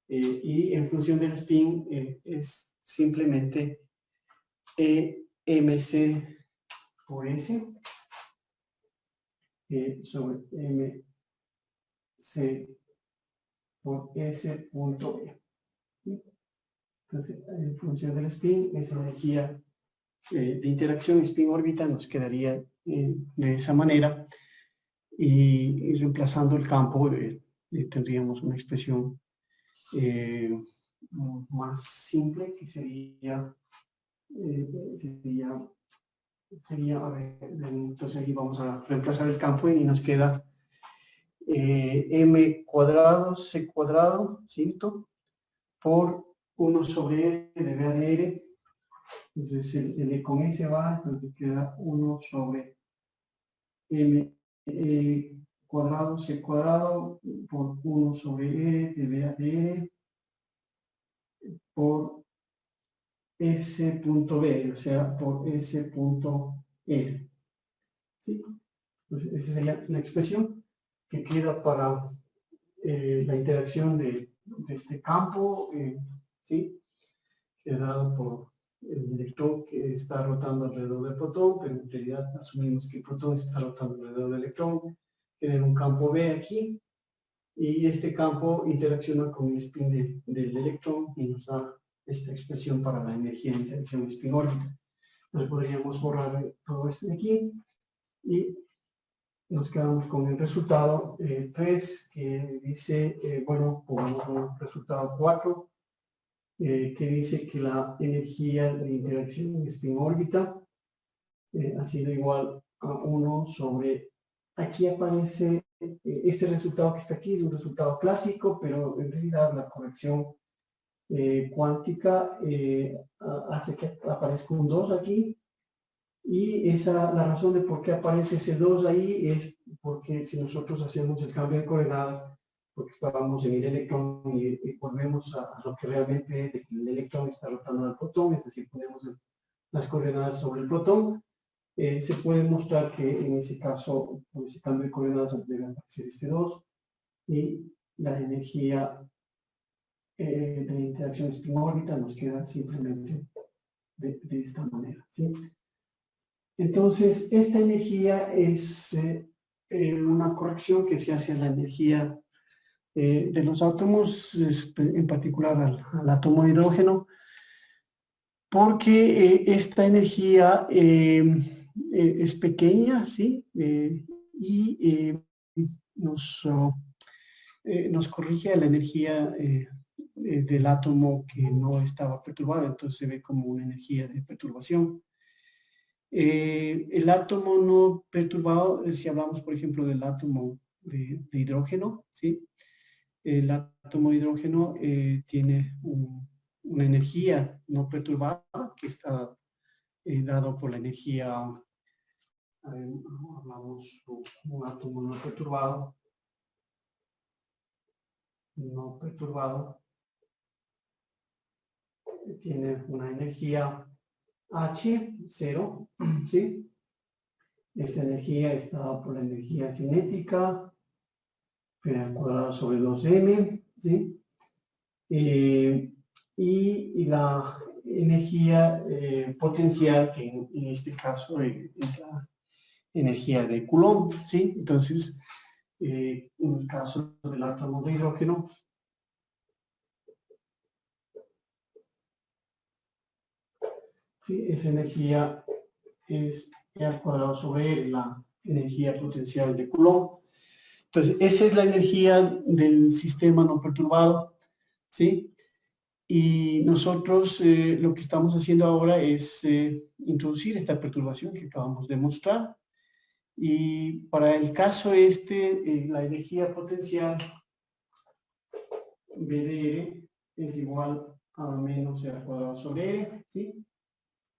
y en función del spin es simplemente mc por s sobre mc por s punto e. Entonces, en función del spin, esa energía de interacción spin-órbita nos quedaría de esa manera, y reemplazando el campo tendríamos una expresión más simple, que sería, a ver, entonces aquí vamos a reemplazar el campo y nos queda m cuadrado c cuadrado, ¿cierto? Por 1 sobre r de VADR. Entonces el con S va, entonces queda 1 sobre m cuadrado c cuadrado por 1 sobre r de VADR por S punto B, o sea, por S punto R. ¿Sí? Entonces, esa sería la expresión que queda para la interacción de este campo, ¿sí? Que es dado por el electrón que está rotando alrededor del protón, pero en realidad asumimos que el protón está rotando alrededor del electrón, tiene un campo B aquí, y este campo interacciona con el spin del electrón y nos da esta expresión para la energía de interacción spin-órbita. Entonces podríamos borrar todo esto de aquí y nos quedamos con el resultado 3, que dice, bueno, pongamos un resultado 4, que dice que la energía de interacción spin-órbita ha sido igual a 1 sobre, aquí aparece, este resultado que está aquí es un resultado clásico, pero en realidad la corrección cuántica hace que aparezca un 2 aquí, y la razón de por qué aparece ese 2 ahí es porque si nosotros hacemos el cambio de coordenadas, porque estábamos en el electrón y volvemos a lo que realmente es, de que el electrón está rotando al protón, es decir, ponemos las coordenadas sobre el protón, se puede mostrar que en ese caso, con ese cambio de coordenadas, debe aparecer este 2, y la energía de interacción spin-órbita nos queda simplemente de esta manera, ¿sí? Entonces, esta energía es una corrección que se hace a la energía de los átomos, en particular al átomo de hidrógeno, porque esta energía es pequeña, ¿sí? Y nos corrige a la energía del átomo que no estaba perturbado, entonces se ve como una energía de perturbación. El átomo no perturbado, si hablamos por ejemplo del átomo de hidrógeno, ¿sí? El átomo de hidrógeno tiene una energía no perturbada que está dado por la energía, hablamos de un átomo no perturbado, tiene una energía H0, ¿sí? Esta energía está dada por la energía cinética, P al cuadrado sobre 2m, ¿sí? Y la energía potencial, que en este caso es la energía de Coulomb, ¿sí? Entonces, en el caso del átomo de hidrógeno, ¿sí? Esa energía es E al cuadrado sobre R, la energía potencial de Coulomb. Entonces, esa es la energía del sistema no perturbado, ¿sí? Y nosotros lo que estamos haciendo ahora es introducir esta perturbación que acabamos de mostrar. Y para el caso la energía potencial B de R es igual a menos R al cuadrado sobre R, ¿sí?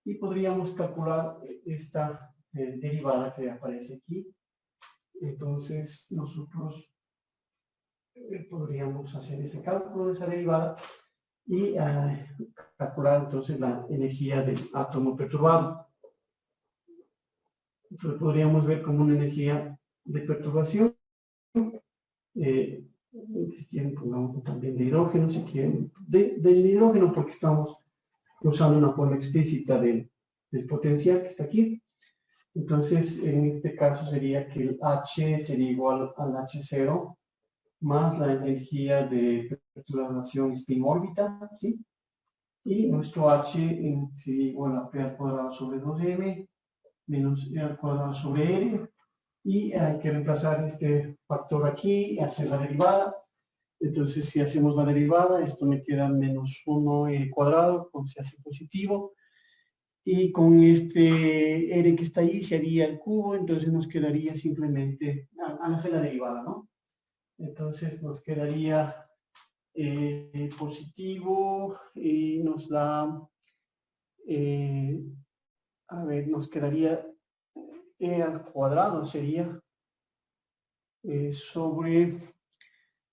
Y podríamos calcular esta derivada que aparece aquí. Entonces, nosotros podríamos hacer ese cálculo de esa derivada y calcular entonces la energía del átomo perturbado. Entonces podríamos ver como una energía de perturbación, si quieren pongamos también de hidrógeno, si quieren, del hidrógeno porque estamos usando una forma explícita del potencial que está aquí. Entonces en este caso sería que el H sería igual al H0 más la energía de perturbación spin órbita, ¿sí? Y nuestro H sería igual a P al cuadrado sobre 2m menos E al cuadrado sobre R. Y hay que reemplazar este factor aquí y hacer la derivada. Entonces, si hacemos la derivada, esto me queda menos 1 cuadrado, pues se hace positivo. Y con este R que está ahí se haría el cubo, entonces nos quedaría simplemente, al hacer la derivada, ¿no? Entonces nos quedaría positivo y nos da, a ver, nos quedaría E al cuadrado, sería sobre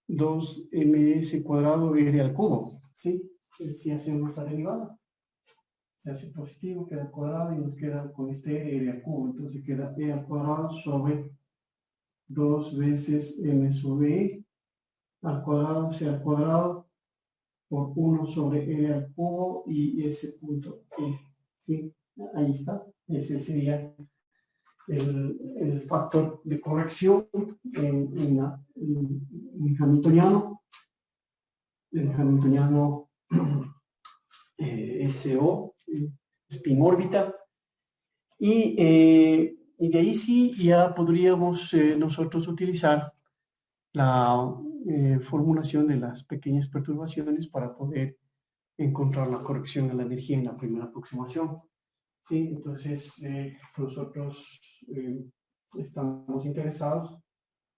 2ms cuadrado R al cubo, ¿sí? Si hacemos la derivada, se hace positivo, queda al cuadrado y nos queda con este R al cubo, entonces queda E al cuadrado sobre 2 veces m sobre E al cuadrado, C al cuadrado, por 1 sobre E al cubo y ese punto E, ¿sí? Ahí está, ese sería el factor de corrección en hamiltoniano, el hamiltoniano SO, spin órbita, y de ahí sí ya podríamos nosotros utilizar la formulación de las pequeñas perturbaciones para poder encontrar la corrección de la energía en la primera aproximación. ¿Sí? Entonces, nosotros estamos interesados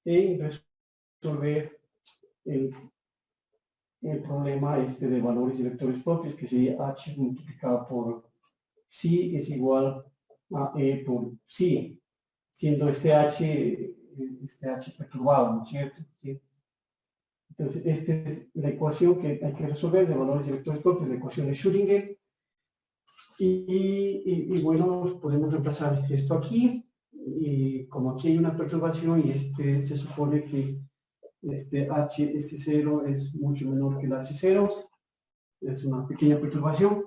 en resolver el problema de valores y vectores propios, que sería h multiplicado por psi es igual a e por psi, siendo este h perturbado, ¿no es cierto? ¿Sí? Entonces, esta es la ecuación que hay que resolver de valores y vectores propios, la ecuación de Schrödinger. Y bueno, podemos reemplazar esto aquí, y como aquí hay una perturbación y se supone que este HS0 es mucho menor que el H0, es una pequeña perturbación,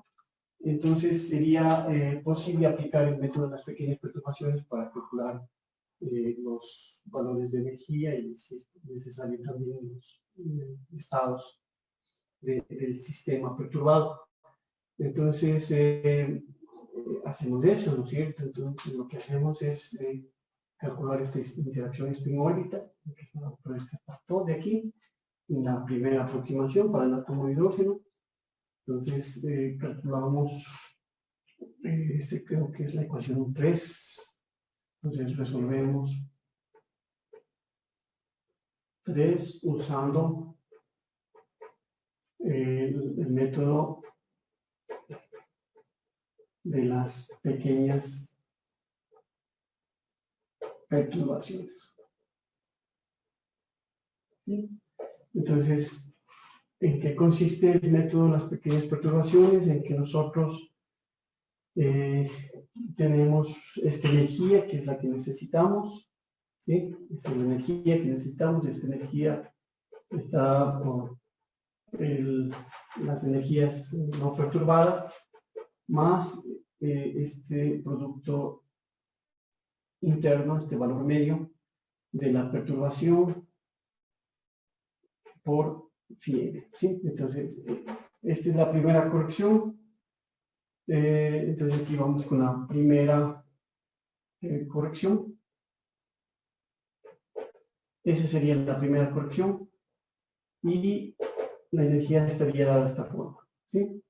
entonces sería posible aplicar el método de las pequeñas perturbaciones para calcular los valores de energía y si es necesario también los estados del sistema perturbado. Entonces, hacemos eso, ¿no es cierto? Entonces lo que hacemos es calcular esta interacción spin-órbita, que es por este factor de aquí, en la primera aproximación para el átomo de hidrógeno. Entonces calculamos, creo que es la ecuación 3. Entonces resolvemos 3 usando el método de las pequeñas perturbaciones. ¿Sí? Entonces, ¿en qué consiste el método de las pequeñas perturbaciones? En que nosotros tenemos esta energía que es la que necesitamos, ¿sí? Esta es la energía que necesitamos, esta energía está por las energías no perturbadas, más este producto interno, este valor medio de la perturbación por φn, ¿sí? Entonces, esta es la primera corrección. Entonces aquí vamos con la primera corrección. Esa sería la primera corrección. Y la energía estaría dada de esta forma, ¿sí?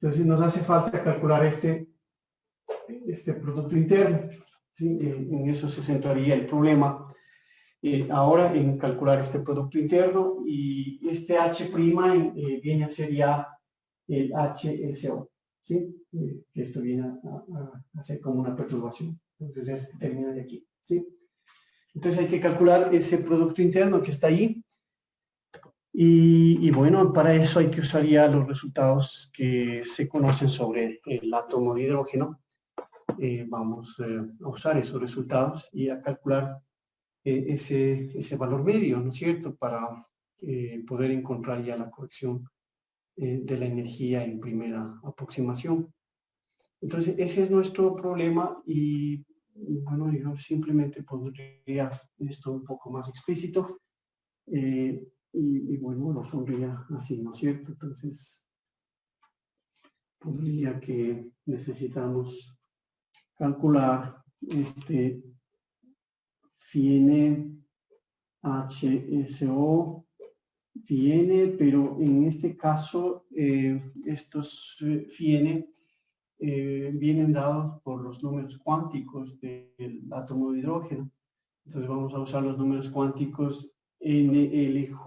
Entonces nos hace falta calcular este producto interno, ¿sí? En eso se centraría el problema ahora, en calcular este producto interno, y este H' viene a ser ya el HSO, ¿sí? Que esto viene a ser como una perturbación. Entonces este termina de aquí, ¿sí? Entonces hay que calcular ese producto interno que está ahí. Y bueno, para eso hay que usar ya los resultados que se conocen sobre el átomo de hidrógeno. Vamos a usar esos resultados y a calcular ese valor medio, ¿no es cierto?, para poder encontrar ya la corrección de la energía en primera aproximación. Entonces, ese es nuestro problema y bueno, yo simplemente podría esto un poco más explícito. Y bueno, lo pondría así, ¿no es cierto? Entonces, pondría que necesitamos calcular este φn HSO φn, pero en este caso estos φn vienen dados por los números cuánticos del átomo de hidrógeno. Entonces vamos a usar los números cuánticos NLJ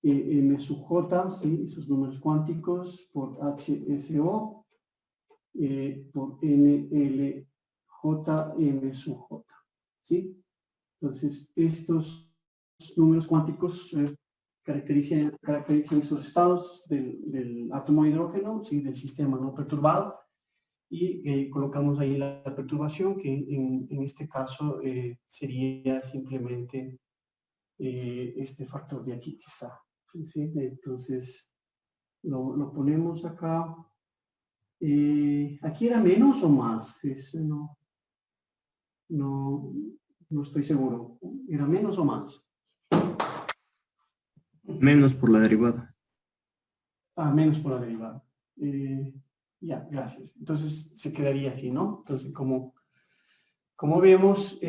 M sub J, ¿sí? Esos números cuánticos por HSO por NLJ M sub J, ¿sí? Entonces estos números cuánticos caracterizan esos estados del átomo de hidrógeno, ¿sí? Del sistema no perturbado, y colocamos ahí la perturbación, que en este caso sería simplemente este factor de aquí que está, ¿sí? Entonces lo ponemos acá. ¿Aquí era menos o más? Eso no estoy seguro. ¿Era menos o más? Menos por la derivada. Menos por la derivada. Ya, gracias. Entonces se quedaría así, ¿no? Entonces, como vemos,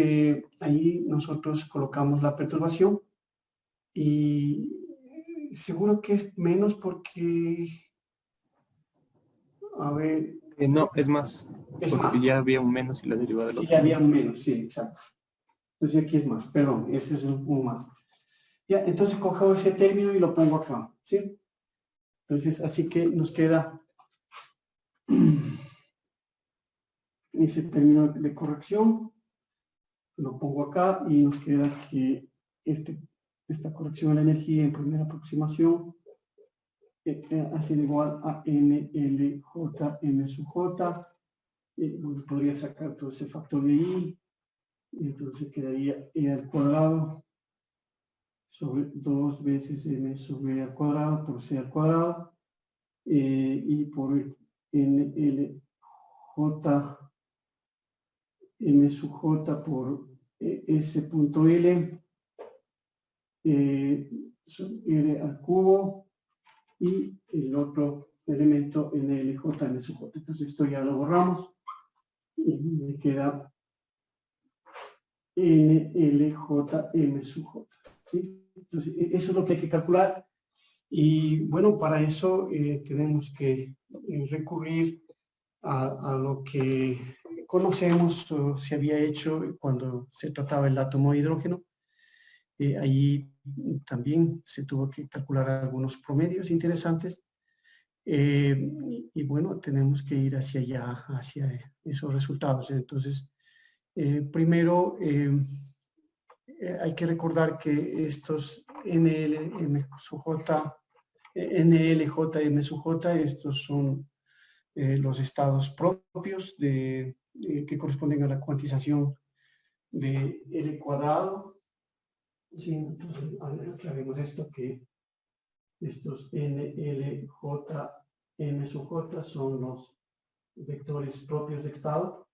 ahí nosotros colocamos la perturbación y seguro que es menos porque, a ver... No, es más. Es porque más. ya había un menos y la derivada del Sí, otro. ya había un menos, sí, exacto. Entonces aquí es más, perdón, ese es un más. Ya, entonces cojo ese término y lo pongo acá, ¿sí? Entonces, así que nos queda ese término de corrección, lo pongo acá y nos queda que esta corrección de la energía en primera aproximación ha sido igual a NLJ M sub J. Bueno, podría sacar todo ese factor de ahí, y entonces quedaría E al cuadrado sobre 2 veces M sobre E al cuadrado por C al cuadrado, y por NLJ M sub J por S punto L, L al cubo, y el otro elemento NLJ M sub J. Entonces esto ya lo borramos y me queda NLJ M sub J. ¿Sí? Entonces eso es lo que hay que calcular. Y bueno, para eso tenemos que recurrir a lo que conocemos o se había hecho cuando se trataba el átomo de hidrógeno. Ahí también se tuvo que calcular algunos promedios interesantes. Y bueno, tenemos que ir hacia allá, hacia esos resultados. Entonces, primero hay que recordar que estos NLJ, M sub J, estos son los estados propios que corresponden a la cuantización de L cuadrado. Sí, entonces, aclaremos esto, que estos NLJ, M sub J son los vectores propios de estado.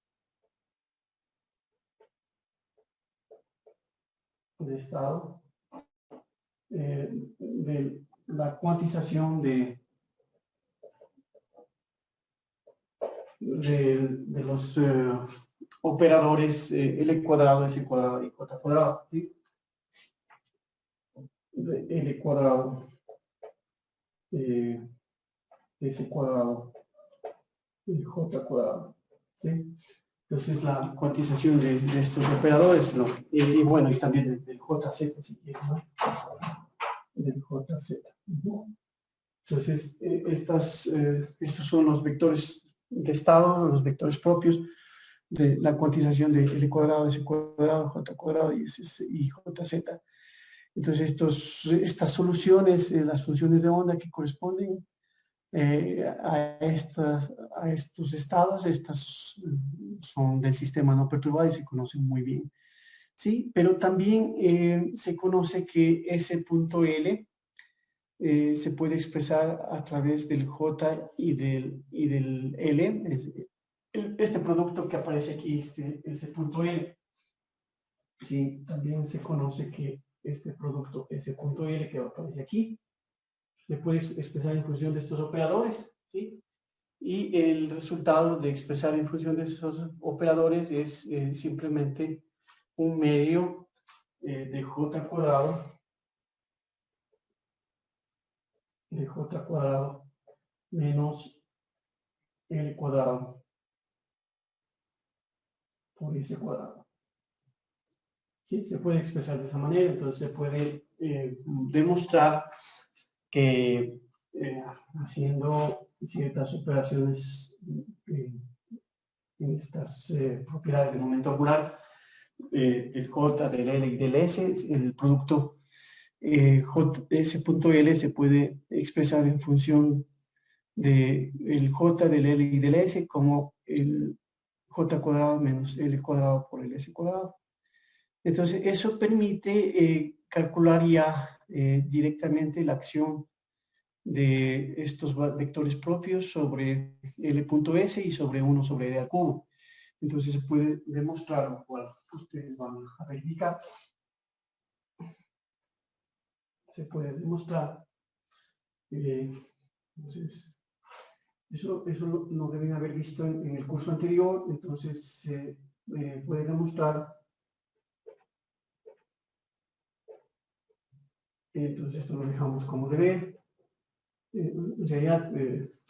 De la cuantización de los operadores L cuadrado, S cuadrado y J cuadrado. ¿Sí? De L cuadrado, S cuadrado y J cuadrado. ¿Sí? Entonces la cuantización de estos operadores, ¿no? Y bueno, y también del JZ, si quieren, ¿no? Del JZ. Entonces, estos son los vectores de estado, los vectores propios de la cuantización de L cuadrado, S cuadrado, J cuadrado y JZ. Entonces, estas soluciones, las funciones de onda que corresponden a estos estados, estas son del sistema no perturbado y se conocen muy bien. ¿Sí? Pero también se conoce que ese punto L se puede expresar a través del J y del L. Este producto que aparece aquí, ese punto L. ¿Sí? También se conoce que este producto, ese punto L que aparece aquí, se puede expresar en función de estos operadores, ¿sí? Y el resultado de expresar en función de esos operadores es simplemente un medio de J cuadrado menos L cuadrado por S cuadrado. ¿Sí? Se puede expresar de esa manera, entonces se puede demostrar que haciendo ciertas operaciones en estas propiedades de momento angular, del J, del L y del S, el producto S.L se puede expresar en función del J, del L y del S como el J cuadrado menos L cuadrado por el S cuadrado. Entonces, eso permite calcular ya directamente la acción de estos vectores propios sobre L.S y sobre 1 sobre L al cubo. Entonces, se puede demostrar, lo cual ustedes van a verificar. Se puede demostrar. Entonces, eso lo deben haber visto en el curso anterior. Entonces, se puede demostrar. Entonces, esto lo dejamos como deber. En realidad,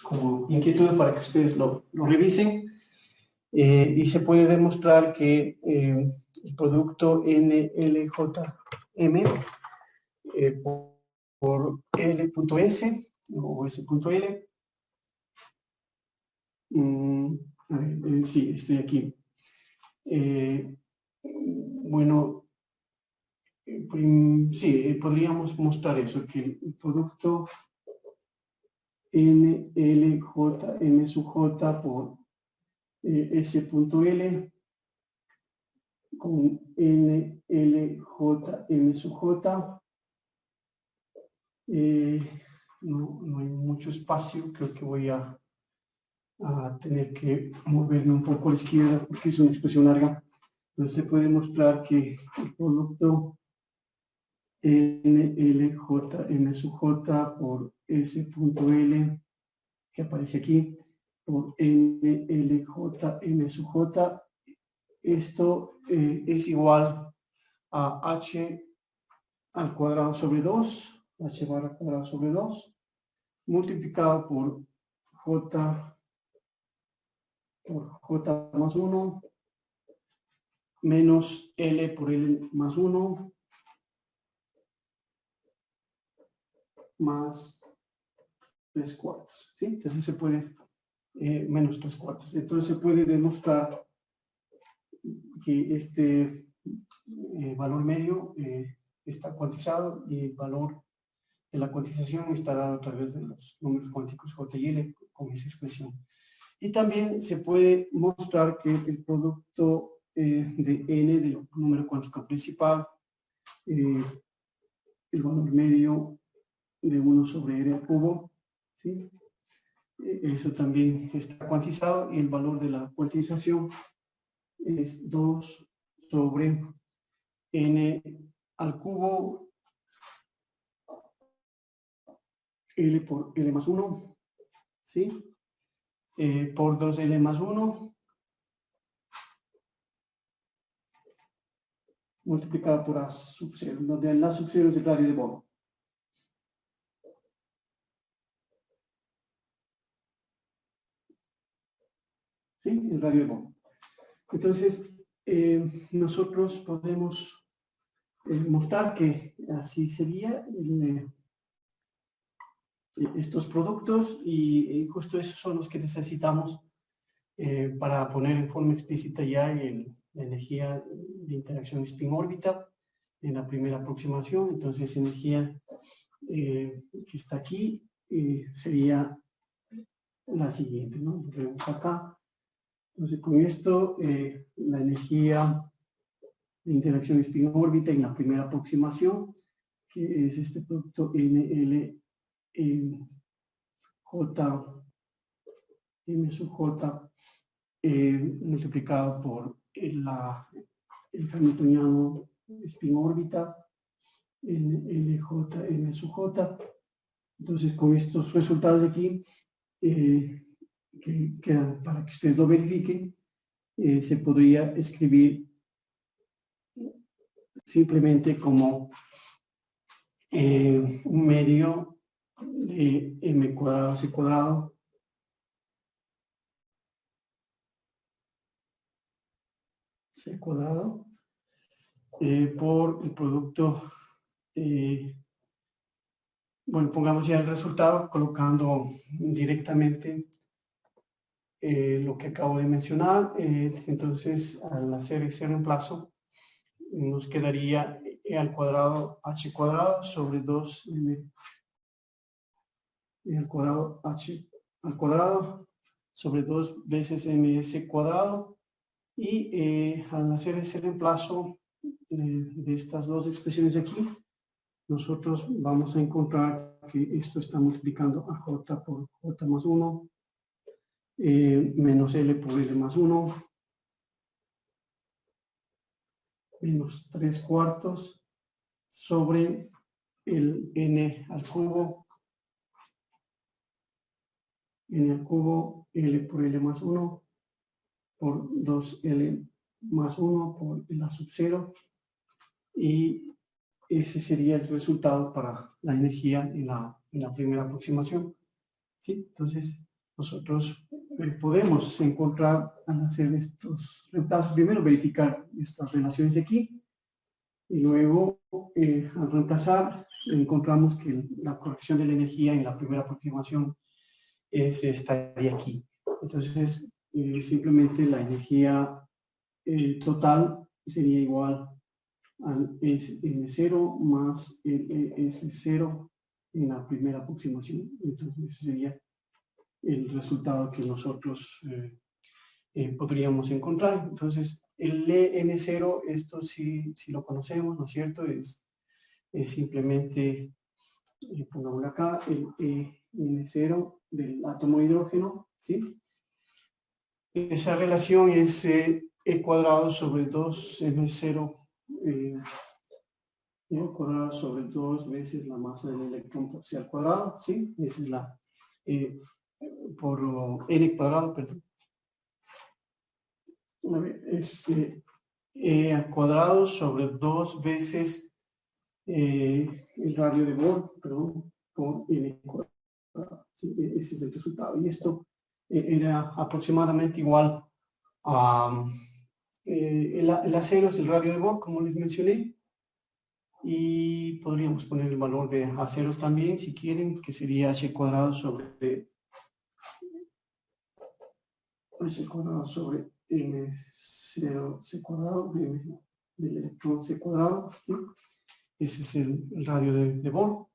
como inquietud para que ustedes lo revisen. Y se puede demostrar que el producto NLJM por L.S o S.L. A ver, sí, estoy aquí. Bueno, sí, podríamos mostrar eso, que el producto NLJ M sub J por S.L con NLJ M sub J. No hay mucho espacio, creo que voy a tener que moverme un poco a la izquierda porque es una expresión larga. Entonces se puede mostrar que el producto NLJ M sub J por S.L que aparece aquí, por NLJ, M sub J. Esto es igual a H al cuadrado sobre 2, H barra al cuadrado sobre 2, multiplicado por J más 1, menos L por L más 1, más 3/4, ¿sí? Entonces se puede, menos 3/4. Entonces se puede demostrar que este valor medio está cuantizado y el valor de la cuantización está dado a través de los números cuánticos J y L con esa expresión. Y también se puede mostrar que el producto de n del número cuántico principal, el valor medio de 1 sobre n al cubo, ¿sí? Eso también está cuantizado y el valor de la cuantización es 2 sobre n al cubo L por L más 1, ¿sí? Por 2L más 1 multiplicado por A sub 0, donde la sub 0 es el radio de Bohr. ¿Sí? El radio de Bohr. Entonces, nosotros podemos mostrar que así sería estos productos y justo esos son los que necesitamos para poner en forma explícita ya la energía de interacción spin-órbita en la primera aproximación. Entonces, energía que está aquí sería la siguiente, ¿no? Lo vemos acá. Entonces, con esto, la energía de interacción spin-órbita en la primera aproximación, que es este producto NL J, M sub J, multiplicado por el hamiltoniano spin-órbita, LJ, M sub J. Entonces, con estos resultados de aquí, que quedan para que ustedes lo verifiquen, se podría escribir simplemente como un medio de m cuadrado c cuadrado por el producto, bueno, pongamos ya el resultado colocando directamente lo que acabo de mencionar. Entonces, al hacer ese reemplazo, nos quedaría e al cuadrado h cuadrado sobre 2m al cuadrado h al cuadrado sobre 2 veces ms cuadrado, y al hacer ese reemplazo de estas dos expresiones aquí, nosotros vamos a encontrar que esto está multiplicando a j por j más 1 menos L por L más 1 menos 3/4 sobre el n al cubo L por L más 1 por 2L más 1 por la sub 0, y ese sería el resultado para la energía en la primera aproximación. ¿Sí? Entonces, nosotros podemos encontrar, al hacer estos reemplazos, primero verificar estas relaciones de aquí, y luego al reemplazar encontramos que la corrección de la energía en la primera aproximación estaría aquí. Entonces, simplemente la energía total sería igual al M0 más el S0 en la primera aproximación. Entonces, ese sería el resultado que nosotros podríamos encontrar. Entonces, el N0, esto sí lo conocemos, ¿no es cierto? Es simplemente, pongámoslo acá, el N0 del átomo de hidrógeno, ¿sí? Esa relación es E cuadrado sobre 2M0 cuadrado sobre 2 veces la masa del electrón por C al cuadrado, ¿sí? Esa es n cuadrado, perdón. A ver, es e al cuadrado sobre 2 veces el radio de Bohr, perdón, por n cuadrado. Sí, ese es el resultado. Y esto era aproximadamente igual a el acero es el radio de Bohr, como les mencioné. Y podríamos poner el valor de aceros también, si quieren, que sería h cuadrado sobre m0 c cuadrado, m del electrón c cuadrado, ¿sí? Ese es el radio de Bohr.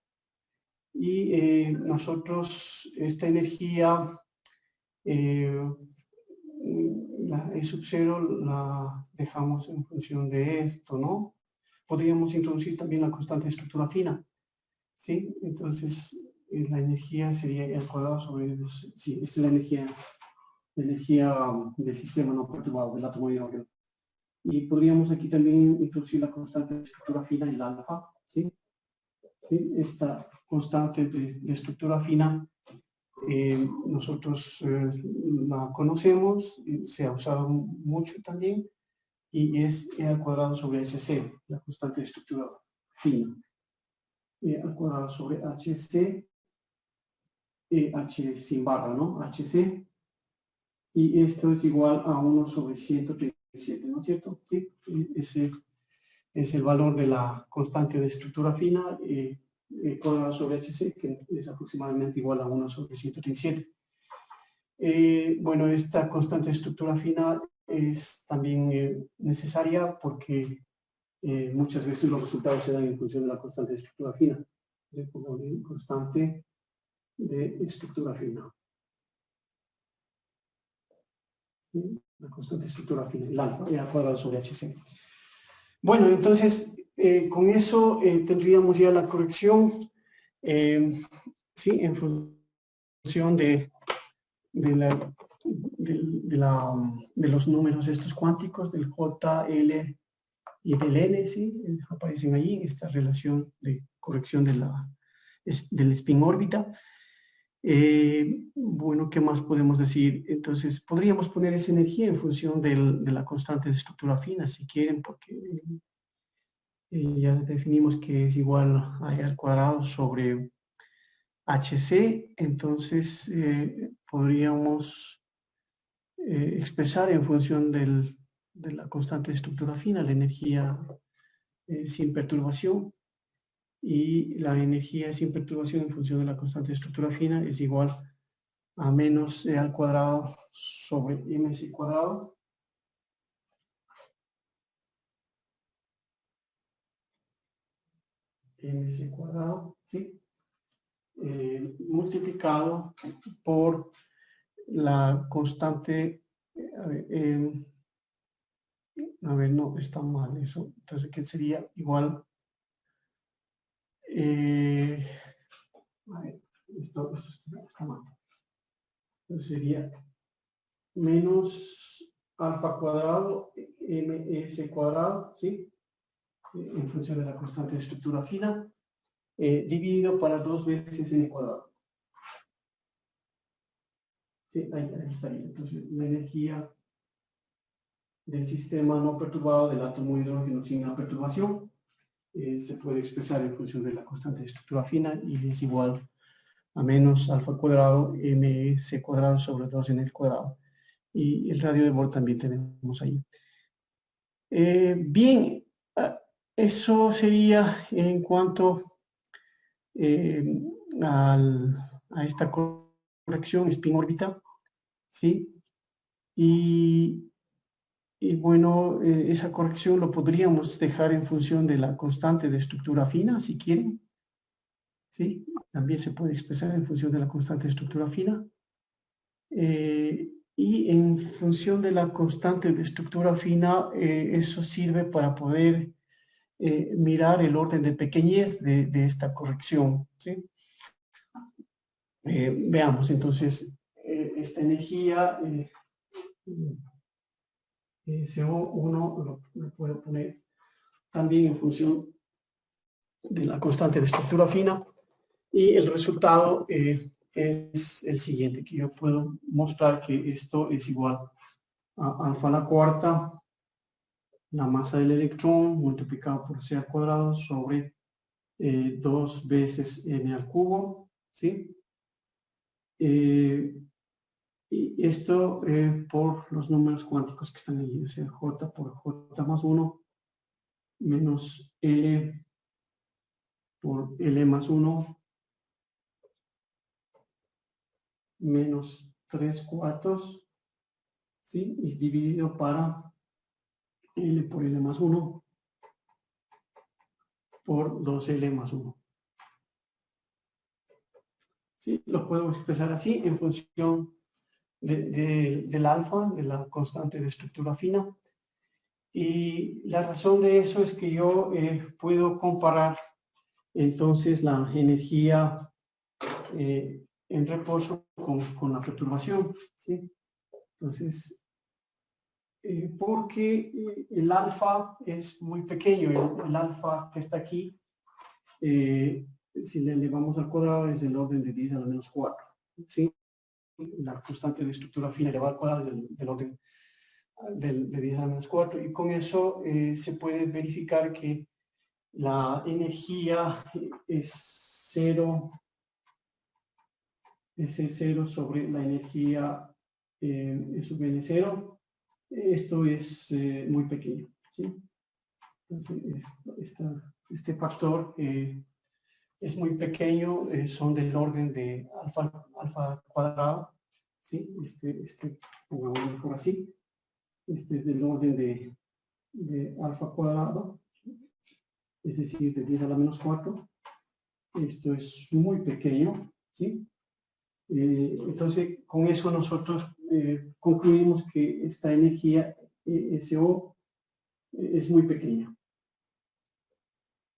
Y nosotros esta energía E sub 0 la dejamos en función de esto, ¿no? Podríamos introducir también la constante de estructura fina, ¿sí? Entonces, la energía sería E al cuadrado sobre... Sí, esta es la energía del sistema no perturbado, del átomo de hidrógeno. Y podríamos aquí también introducir la constante de estructura fina, el alfa, ¿sí? ¿Sí? Esta constante de estructura fina nosotros la conocemos, se ha usado mucho también, y es E al cuadrado sobre HC, la constante de estructura fina. E al cuadrado sobre HC, H sin barra, ¿no? HC, y esto es igual a 1 sobre 137, ¿no es cierto? Sí, ese es el valor de la constante de estructura fina, cuadrado sobre HC, que es aproximadamente igual a 1 sobre 137. Bueno, esta constante de estructura fina es también necesaria porque muchas veces los resultados se dan en función de la constante de estructura fina. Constante de estructura fina. ¿Sí? La constante de estructura fina, el alfa, E al cuadrado sobre HC. Bueno, entonces, con eso tendríamos ya la corrección, ¿sí? En función de los números estos cuánticos, del J, L y del N, ¿sí? Aparecen ahí en esta relación de corrección del spin órbita. Bueno, ¿qué más podemos decir? Entonces, podríamos poner esa energía en función de la constante de estructura fina, si quieren, porque ya definimos que es igual a E al cuadrado sobre HC, entonces podríamos expresar en función de la constante de estructura fina la energía sin perturbación, y la energía sin perturbación en función de la constante de estructura fina es igual a menos E al cuadrado sobre mc cuadrado mc cuadrado, ¿sí? Multiplicado por la constante, a ver, no, está mal eso, entonces ¿qué sería? Igual, a ver, esto está mal, entonces sería menos alfa cuadrado ms cuadrado, ¿sí? En función de la constante de estructura fina, dividido para 2 veces n cuadrado. Sí, ahí estaría. Entonces, la energía del sistema no perturbado del átomo de hidrógeno sin la perturbación se puede expresar en función de la constante de estructura fina, y es igual a menos alfa cuadrado mc cuadrado sobre 2n cuadrado. Y el radio de Bohr también tenemos ahí. Bien, eso sería en cuanto a esta corrección spin órbita, ¿sí? Y bueno, esa corrección lo podríamos dejar en función de la constante de estructura fina, si quieren, ¿sí? También se puede expresar en función de la constante de estructura fina. Y en función de la constante de estructura fina, eso sirve para poder mirar el orden de pequeñez de esta corrección, ¿sí? Veamos entonces esta energía, CO1 lo puedo poner también en función de la constante de estructura fina, y el resultado es el siguiente, que yo puedo mostrar que esto es igual a alfa a la cuarta, la masa del electrón multiplicado por c al cuadrado sobre 2 veces n al cubo, ¿sí? Y esto por los números cuánticos que están allí, o sea, j por j más 1 menos L por L más 1 menos 3 cuartos, ¿sí? Y dividido para L por L más 1 por 2L más 1. ¿Sí? Lo puedo expresar así en función del alfa, de la constante de estructura fina. Y la razón de eso es que yo puedo comparar entonces la energía en reposo con la perturbación, ¿sí? Entonces, porque el alfa es muy pequeño, el alfa que está aquí, si le elevamos al cuadrado es del orden de 10 a la menos 4, ¿sí? La constante de estructura fina elevada al cuadrado es del orden de 10 a la menos 4, y con eso se puede verificar que la energía es cero sobre la energía sub n 0. Esto es muy pequeño, ¿sí? Entonces, este factor es muy pequeño, son del orden de alfa cuadrado, ¿sí? Pongamos mejor así. Este es del orden de alfa cuadrado, es decir, de 10 a la menos 4. Esto es muy pequeño, ¿sí? Entonces, con eso nosotros concluimos que esta energía SO es muy pequeña.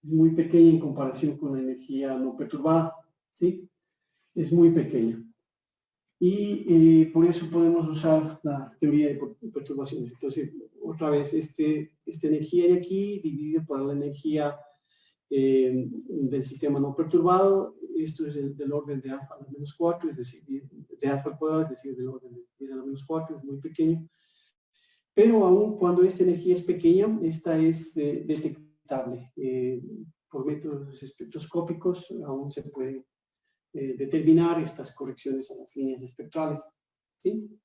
Es muy pequeña en comparación con la energía no perturbada, ¿sí? Es muy pequeña. Y por eso podemos usar la teoría de perturbaciones. Entonces, otra vez, esta energía de aquí dividida por la energía del sistema no perturbado, esto es del orden de alfa a la menos 4, es decir, de alfa al cuadrado, es decir, del orden de 10 a la menos 4, es muy pequeño. Pero aún cuando esta energía es pequeña, esta es detectable. Por métodos espectroscópicos aún se puede determinar estas correcciones a las líneas espectrales, ¿sí?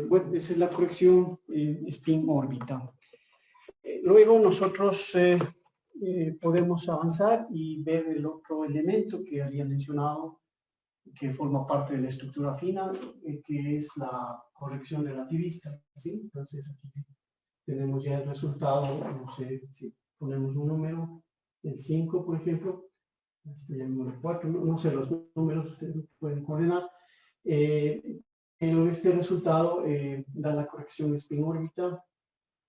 Bueno, esa es la corrección spin-órbita. Luego nosotros podemos avanzar y ver el otro elemento que había mencionado, que forma parte de la estructura fina, que es la corrección relativista, ¿sí? Entonces aquí tenemos ya el resultado, no sé si ponemos un número, el 5 por ejemplo, el número 4, no sé los números, ustedes pueden coordinar, pero este resultado da la corrección spin-órbita,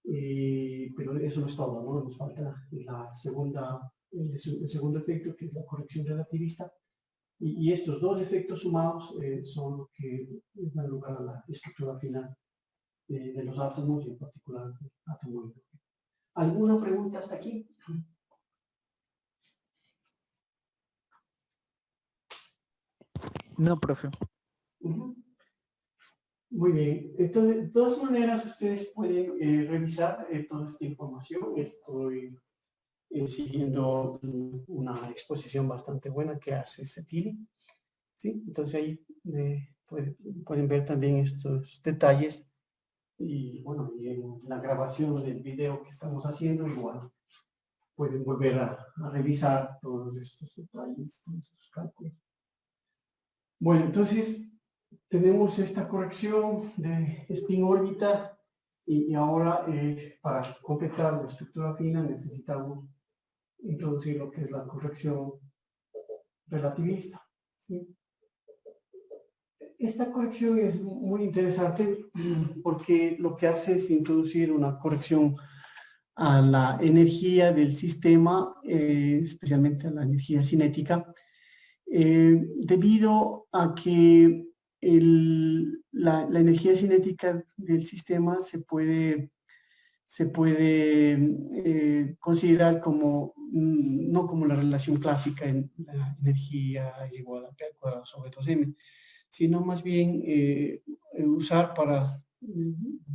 pero eso no es todo, ¿no? Nos falta el segundo efecto, que es la corrección relativista, y estos dos efectos sumados son lo que dan lugar a la estructura final de los átomos, y en particular el átomo hidrógeno. ¿Alguna pregunta hasta aquí? No, profe. Muy bien. Entonces, de todas maneras, ustedes pueden revisar toda esta información. Estoy siguiendo una exposición bastante buena que hace Cetili, ¿sí? Entonces ahí pueden ver también estos detalles. Y bueno, y en la grabación del video que estamos haciendo, igual pueden volver a revisar todos estos detalles, todos estos cálculos. Bueno, entonces tenemos esta corrección de spin-órbita, y ahora para completar la estructura fina necesitamos introducir lo que es la corrección relativista, ¿sí? Esta corrección es muy interesante porque lo que hace es introducir una corrección a la energía del sistema, especialmente a la energía cinética, debido a que la energía cinética del sistema se puede se puede considerar como, no como la relación clásica en la energía es igual a P al cuadrado sobre 2m, sino más bien usar para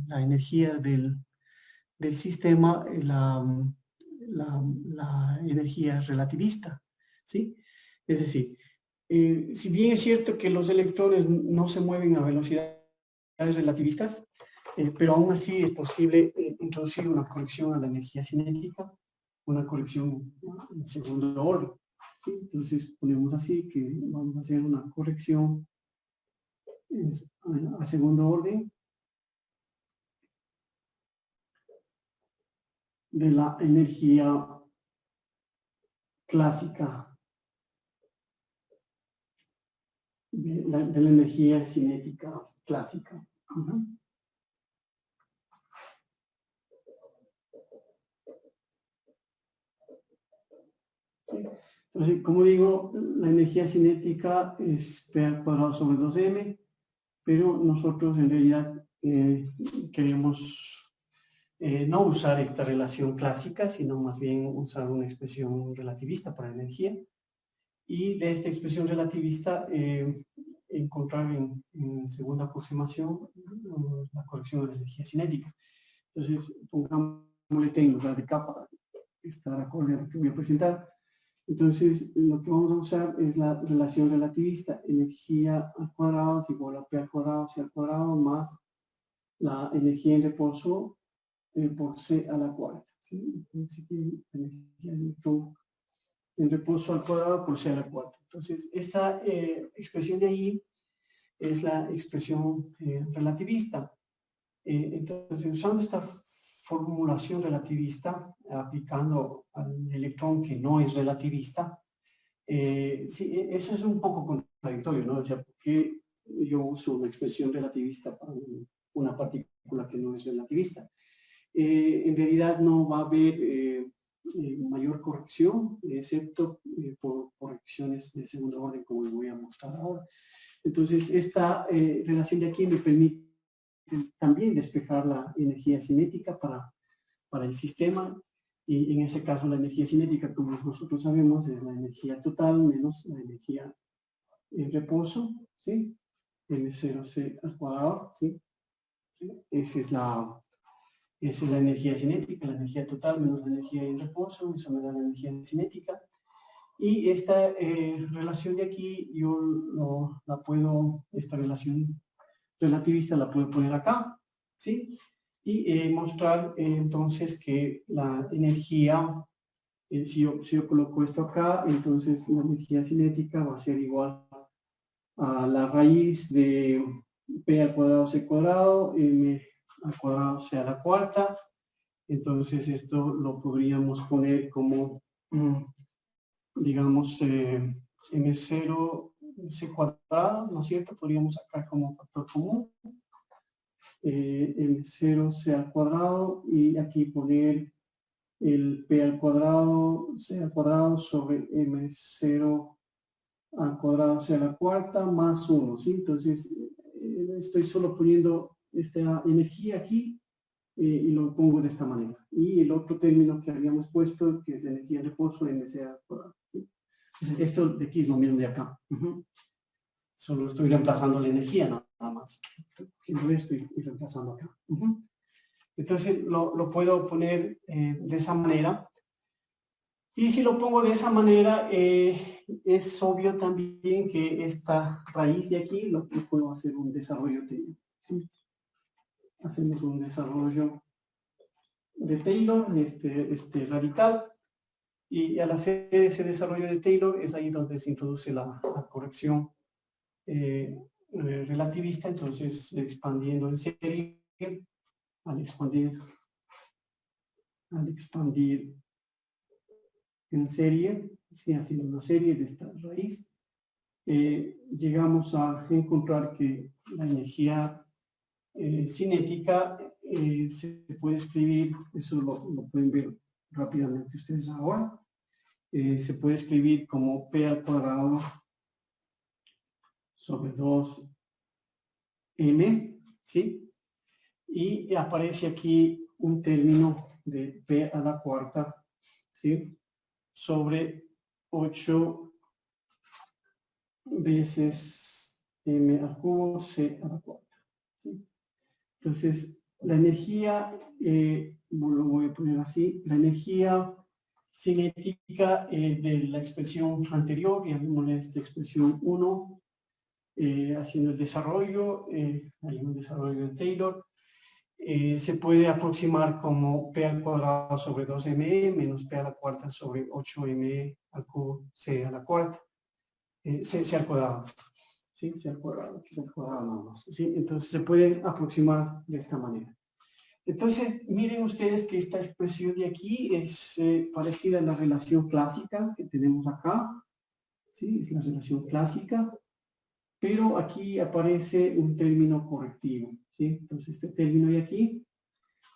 la energía del sistema la energía relativista, ¿sí? Es decir, si bien es cierto que los electrones no se mueven a velocidades relativistas, pero aún así es posible introducir una corrección a la energía cinética, una corrección en segundo orden, ¿sí? Entonces ponemos así que vamos a hacer una corrección a segundo orden de la energía clásica, de la energía cinética clásica. ¿Sí? Entonces, como digo, la energía cinética es P al cuadrado sobre 2m, pero nosotros en realidad queremos no usar esta relación clásica, sino más bien usar una expresión relativista para energía. Y de esta expresión relativista encontrar en segunda aproximación la corrección de la energía cinética. Entonces, pongámosle técnica de K para estar acorde a lo que voy a presentar. Entonces, lo que vamos a usar es la relación relativista. Energía al cuadrado es igual a P al cuadrado, C al cuadrado, más la energía en reposo por C a la cuarta. ¿Sí? Entonces, aquí la energía en reposo al cuadrado por C a la cuarta. Entonces, esta expresión de ahí es la expresión relativista. Entonces, usando esta formulación relativista, aplicando al electrón que no es relativista, sí, eso es un poco contradictorio, ¿no? O sea, ¿por qué yo uso una expresión relativista para una partícula que no es relativista? En realidad no va a haber mayor corrección, excepto por correcciones de segundo orden, como les voy a mostrar ahora. Entonces, esta relación de aquí me permite también despejar la energía cinética para el sistema, y en ese caso la energía cinética, como nosotros sabemos, es la energía total menos la energía en reposo, ¿sí? M0C al cuadrado, ¿sí? Esa es la energía cinética, la energía total menos la energía en reposo, eso me da la energía cinética. Y esta relación de aquí, esta relación relativista la puedo poner acá, ¿sí? Y mostrar entonces que la energía, si yo coloco esto acá, entonces la energía cinética va a ser igual a la raíz de P al cuadrado C cuadrado, M al cuadrado C a la cuarta. Entonces esto lo podríamos poner como, digamos, M0 C cuadrado, ¿no es cierto? Podríamos sacar como factor común. M0 C al cuadrado, y aquí poner el P al cuadrado C al cuadrado sobre M0 al cuadrado C a la cuarta más 1, ¿sí? Entonces estoy solo poniendo esta energía aquí y lo pongo de esta manera. Y el otro término que habíamos puesto, que es la energía en reposo, MC al cuadrado, ¿sí? Entonces, esto de aquí es lo mismo de acá. Solo estoy reemplazando la energía nada más. Cogiendo esto y reemplazando acá. Entonces lo puedo poner de esa manera. Y si lo pongo de esa manera, es obvio también que esta raíz de aquí, lo que puedo hacer un desarrollo de, ¿sí? Hacemos un desarrollo de Taylor, este radical, y al hacer ese desarrollo de Taylor es ahí donde se introduce la corrección relativista. Entonces, expandiendo en serie, al expandir en serie, ¿sí? Haciendo una serie de esta raíz, llegamos a encontrar que la energía cinética se puede escribir, eso lo pueden ver rápidamente ustedes ahora, se puede escribir como P al cuadrado sobre 2m, ¿sí? Y aparece aquí un término de P a la cuarta, ¿sí? Sobre 8 veces M al cubo C a la cuarta, ¿sí? Entonces, la energía, lo voy a poner así, la energía cinética de la expresión anterior, llamémosle esta expresión 1, haciendo el desarrollo, hay un desarrollo de Taylor, se puede aproximar como P al cuadrado sobre 2me menos P a la cuarta sobre 8me al cubo C a la cuarta, C al cuadrado. ¿Sí? C al cuadrado, que es el cuadrado nada más. ¿Sí? Entonces se puede aproximar de esta manera. Entonces, miren ustedes que esta expresión de aquí es parecida a la relación clásica que tenemos acá. ¿Sí? Es la relación clásica. Pero aquí aparece un término correctivo. ¿Sí? Entonces, este término de aquí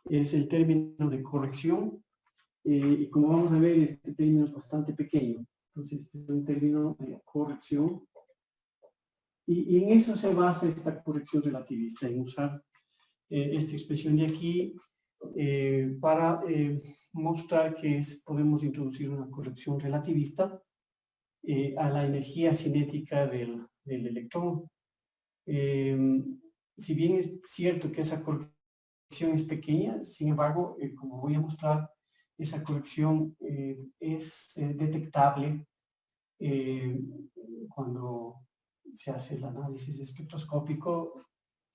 es el término de corrección. Y como vamos a ver, este término es bastante pequeño. Entonces, este es un término de corrección. Y en eso se basa esta corrección relativista, en usar esta expresión de aquí para mostrar que podemos introducir una corrección relativista a la energía cinética del electrón. Si bien es cierto que esa corrección es pequeña, sin embargo, como voy a mostrar, esa corrección es detectable cuando se hace el análisis espectroscópico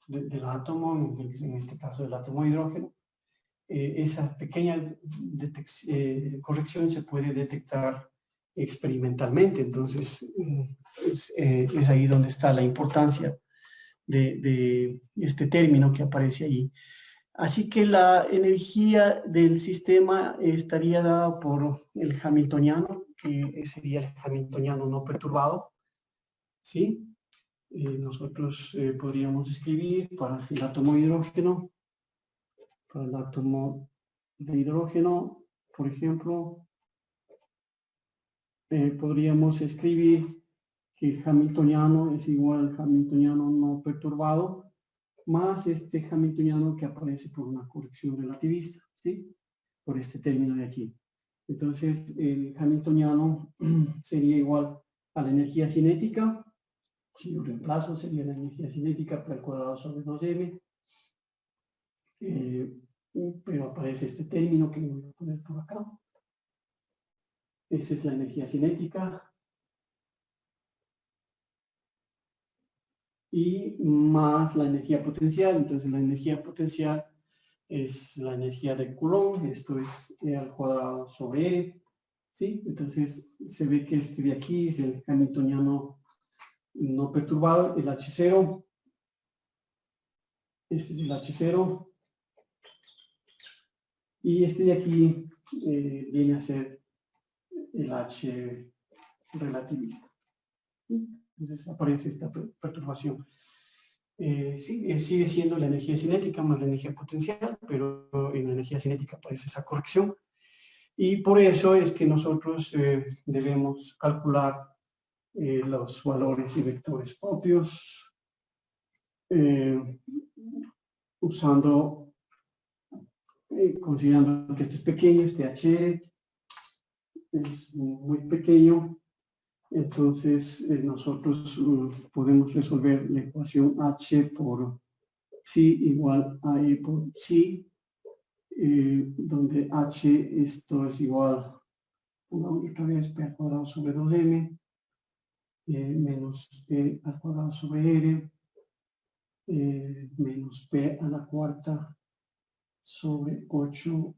del átomo, en este caso del átomo de hidrógeno. Esa pequeña corrección se puede detectar experimentalmente, entonces es ahí donde está la importancia de este término que aparece ahí. Así que la energía del sistema estaría dada por el hamiltoniano, que sería el hamiltoniano no perturbado, ¿sí? Nosotros podríamos escribir para el átomo de hidrógeno, por ejemplo, podríamos escribir que el hamiltoniano es igual al hamiltoniano no perturbado, más este hamiltoniano que aparece por una corrección relativista, ¿sí? Por este término de aquí. Entonces, el hamiltoniano sería igual a la energía cinética. Si lo reemplazo, sería la energía cinética P al cuadrado sobre 2m. Pero aparece este término que voy a poner por acá. Esa es la energía cinética. Y más la energía potencial. Entonces, la energía potencial es la energía de Coulomb. Esto es E al cuadrado sobre R. ¿Sí? Entonces, se ve que este de aquí es el hamiltoniano no perturbado, el H0. Este es el H0. Y este de aquí viene a ser el H relativista. Entonces aparece esta perturbación. Sí, sigue siendo la energía cinética más la energía potencial, pero en la energía cinética aparece esa corrección. Y por eso es que nosotros debemos calcular los valores y vectores propios usando, considerando que esto es pequeño, este HR es muy pequeño. Entonces, nosotros podemos resolver la ecuación H por psi igual a E por psi, donde H esto es igual, otra vez, P al cuadrado sobre 2m, menos P al cuadrado sobre R, menos P a la cuarta sobre 8m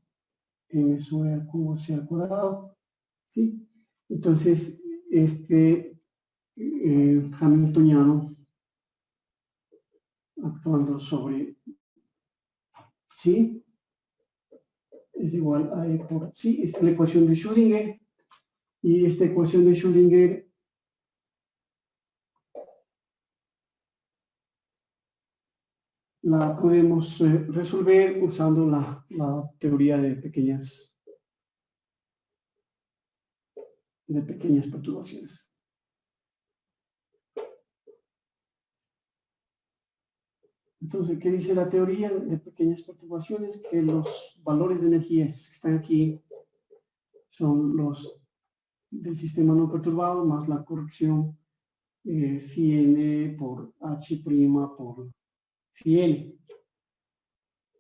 sobre el cubo C al cuadrado. ¿Sí? Entonces, este hamiltoniano actuando sobre psi es igual a E por psi. Esta es la ecuación de Schrödinger. Y esta ecuación de Schrödinger la podemos resolver usando la teoría de pequeñas Entonces, ¿qué dice la teoría de pequeñas perturbaciones? Que los valores de energía, estos que están aquí, son los del sistema no perturbado más la corrección phi n por h' por phi n.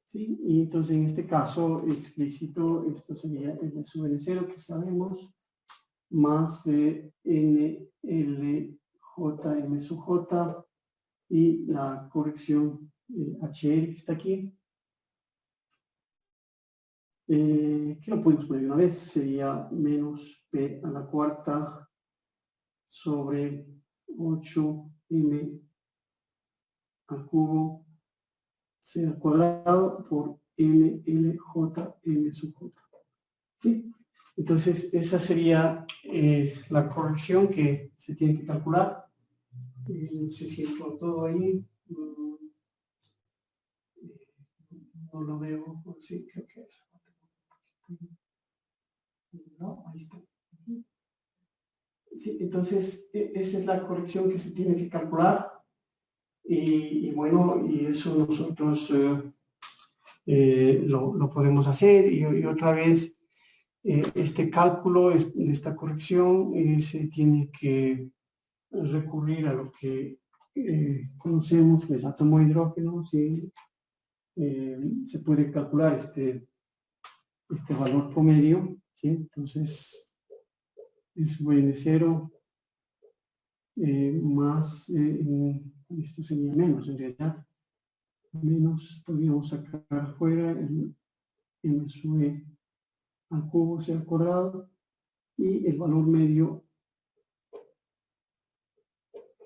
¿Sí? Y entonces en este caso explícito, esto sería L sub N0 que sabemos, más N, L, J, M sub J, y la corrección HR que está aquí. Que lo podemos poner una vez, sería menos P a la cuarta sobre 8M al cubo C al cuadrado por NLJ M sub J. ¿Sí? Entonces, esa sería la corrección que se tiene que calcular. No sé si entró todo ahí. No lo veo. Sí, creo que es. No, ahí está. Sí, entonces, esa es la corrección que se tiene que calcular. Y bueno, y eso nosotros lo podemos hacer. Y otra vez, este cálculo, de esta corrección, se tiene que recurrir a lo que conocemos del átomo de hidrógeno. ¿Sí? Se puede calcular este valor promedio. ¿Sí? Entonces, es N0 más, esto sería menos en realidad, menos, podríamos sacar fuera el M sub E al cubo C al cuadrado y el valor medio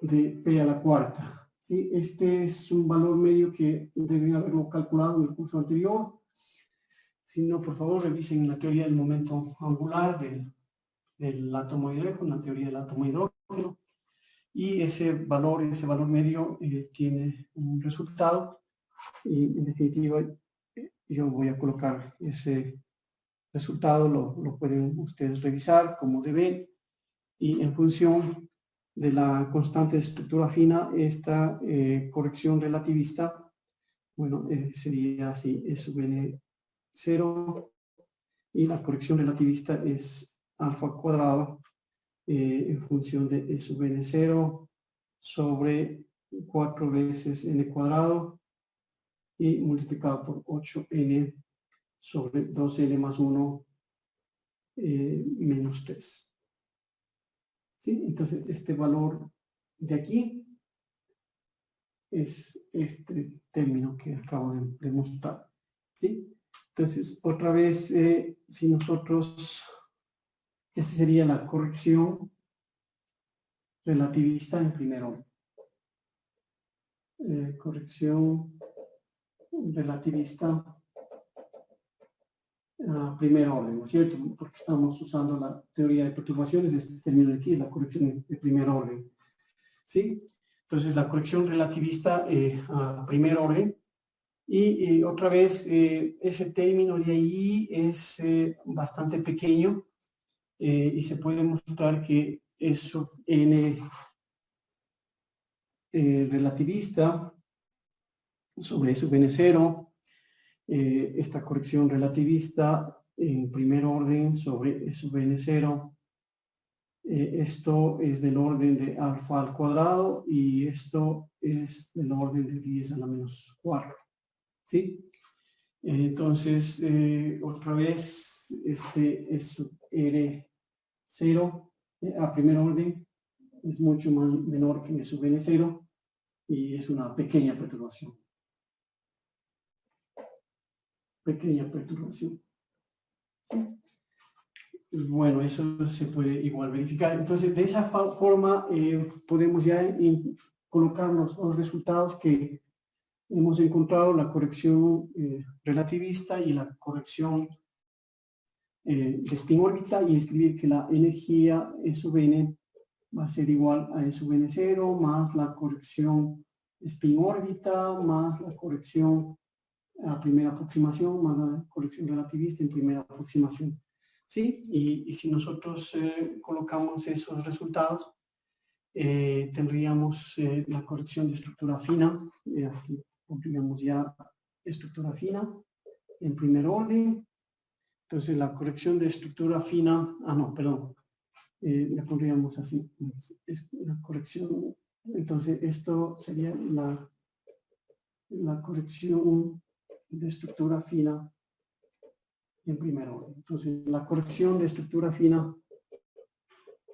de P a la cuarta. ¿Sí? Este es un valor medio que deben haberlo calculado en el curso anterior. Si no, por favor, revisen la teoría del momento angular del átomo de hidrógeno, la teoría del átomo de hidrógeno. Y ese valor medio tiene un resultado. Y en definitiva, yo voy a colocar ese resultado, lo pueden ustedes revisar como deben. Y en función de la constante de estructura fina, esta corrección relativista, bueno, sería así, E sub n0, y la corrección relativista es alfa al cuadrado en función de E sub n0 sobre 4 veces n cuadrado y multiplicado por 8n sobre 2n más 1 menos 3. ¿Sí? Entonces, este valor de aquí es este término que acabo de mostrar. ¿Sí? Entonces, otra vez, si nosotros, esta sería la corrección relativista en primer orden. Corrección relativista a primer orden, ¿no es cierto? Porque estamos usando la teoría de perturbaciones, este término de aquí es la corrección de primer orden. ¿Sí? Entonces, la corrección relativista a primer orden. Y otra vez, ese término de ahí es bastante pequeño y se puede mostrar que eso n relativista sobre sub n0, esta corrección relativista en primer orden sobre sub n0, esto es del orden de alfa al cuadrado y esto es del orden de 10 a la menos 4. ¿Sí? Entonces, otra vez, este es R0 a primer orden, es mucho más menor que sub N0 y es una pequeña perturbación. Pequeña perturbación. ¿Sí? Bueno, eso se puede igual verificar. Entonces, de esa forma podemos ya colocar los resultados que hemos encontrado, la corrección relativista y la corrección de spin órbita, y escribir que la energía E sub n va a ser igual a E sub n0 más la corrección spin órbita más la corrección a primera aproximación más la corrección relativista en primera aproximación. ¿Sí? Y si nosotros colocamos esos resultados, tendríamos la corrección de estructura fina, aquí pondríamos ya estructura fina en primer orden. Entonces la corrección de estructura fina, le pondríamos así, es la corrección. Entonces esto sería la corrección de estructura fina en primer orden. Entonces la corrección de estructura fina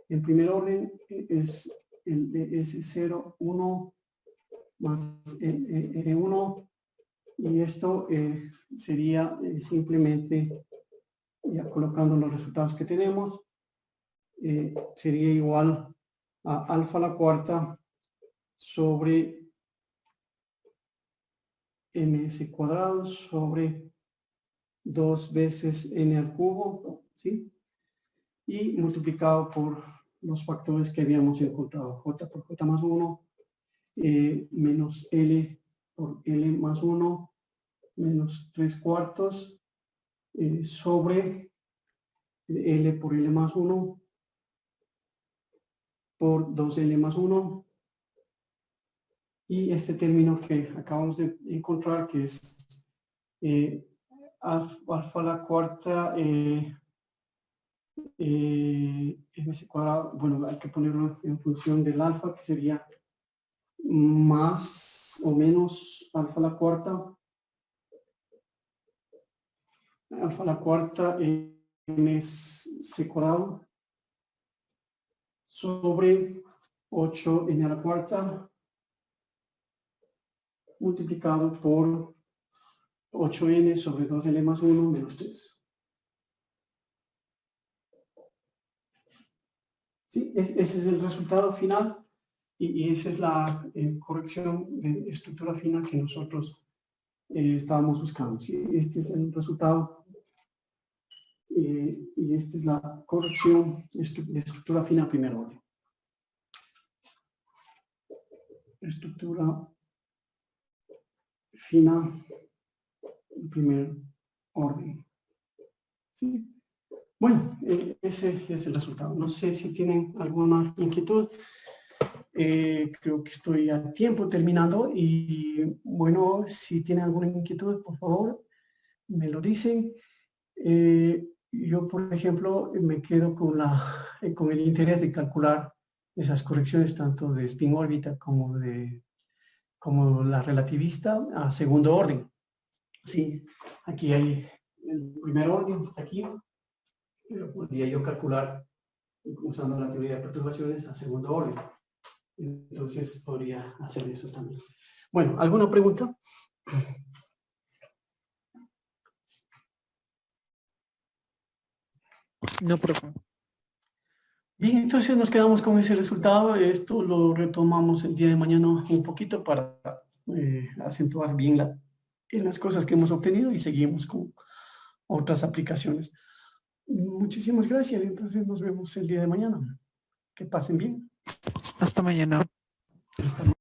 en primer orden es el S0, 1 más R1, y esto sería simplemente, ya colocando los resultados que tenemos, sería igual a alfa a la cuarta sobre ms cuadrado sobre 2 veces n al cubo, ¿sí? Y multiplicado por los factores que habíamos encontrado, j por j más 1, menos L por L más 1, menos 3/4, sobre L por L más 1, por 2L más 1, y este término que acabamos de encontrar, que es alfa a la cuarta, ms cuadrado, bueno, hay que ponerlo en función del alfa, que sería más o menos alfa a la cuarta ms cuadrado sobre 8n a la cuarta multiplicado por 8n sobre 2l más 1 menos 3. Sí, ese es el resultado final, y esa es la corrección de estructura fina que nosotros estábamos buscando. ¿Sí? Este es el resultado, y esta es la corrección de estructura fina primer orden. Estructura fina en primer orden. ¿Sí? Bueno, ese es el resultado. No sé si tienen alguna inquietud. Creo que estoy a tiempo terminando, y bueno, si tienen alguna inquietud, por favor, me lo dicen. Yo, por ejemplo, me quedo con el interés de calcular esas correcciones tanto de spin órbita como la relativista a segundo orden. Sí, aquí hay el primer orden, está aquí, pero podría yo calcular usando la teoría de perturbaciones a segundo orden. Entonces podría hacer eso también. Bueno, ¿alguna pregunta? No, profe. Bien, entonces nos quedamos con ese resultado. Esto lo retomamos el día de mañana un poquito para acentuar bien en las cosas que hemos obtenido, y seguimos con otras aplicaciones. Muchísimas gracias. Entonces nos vemos el día de mañana. Que pasen bien. Hasta mañana. Hasta luego.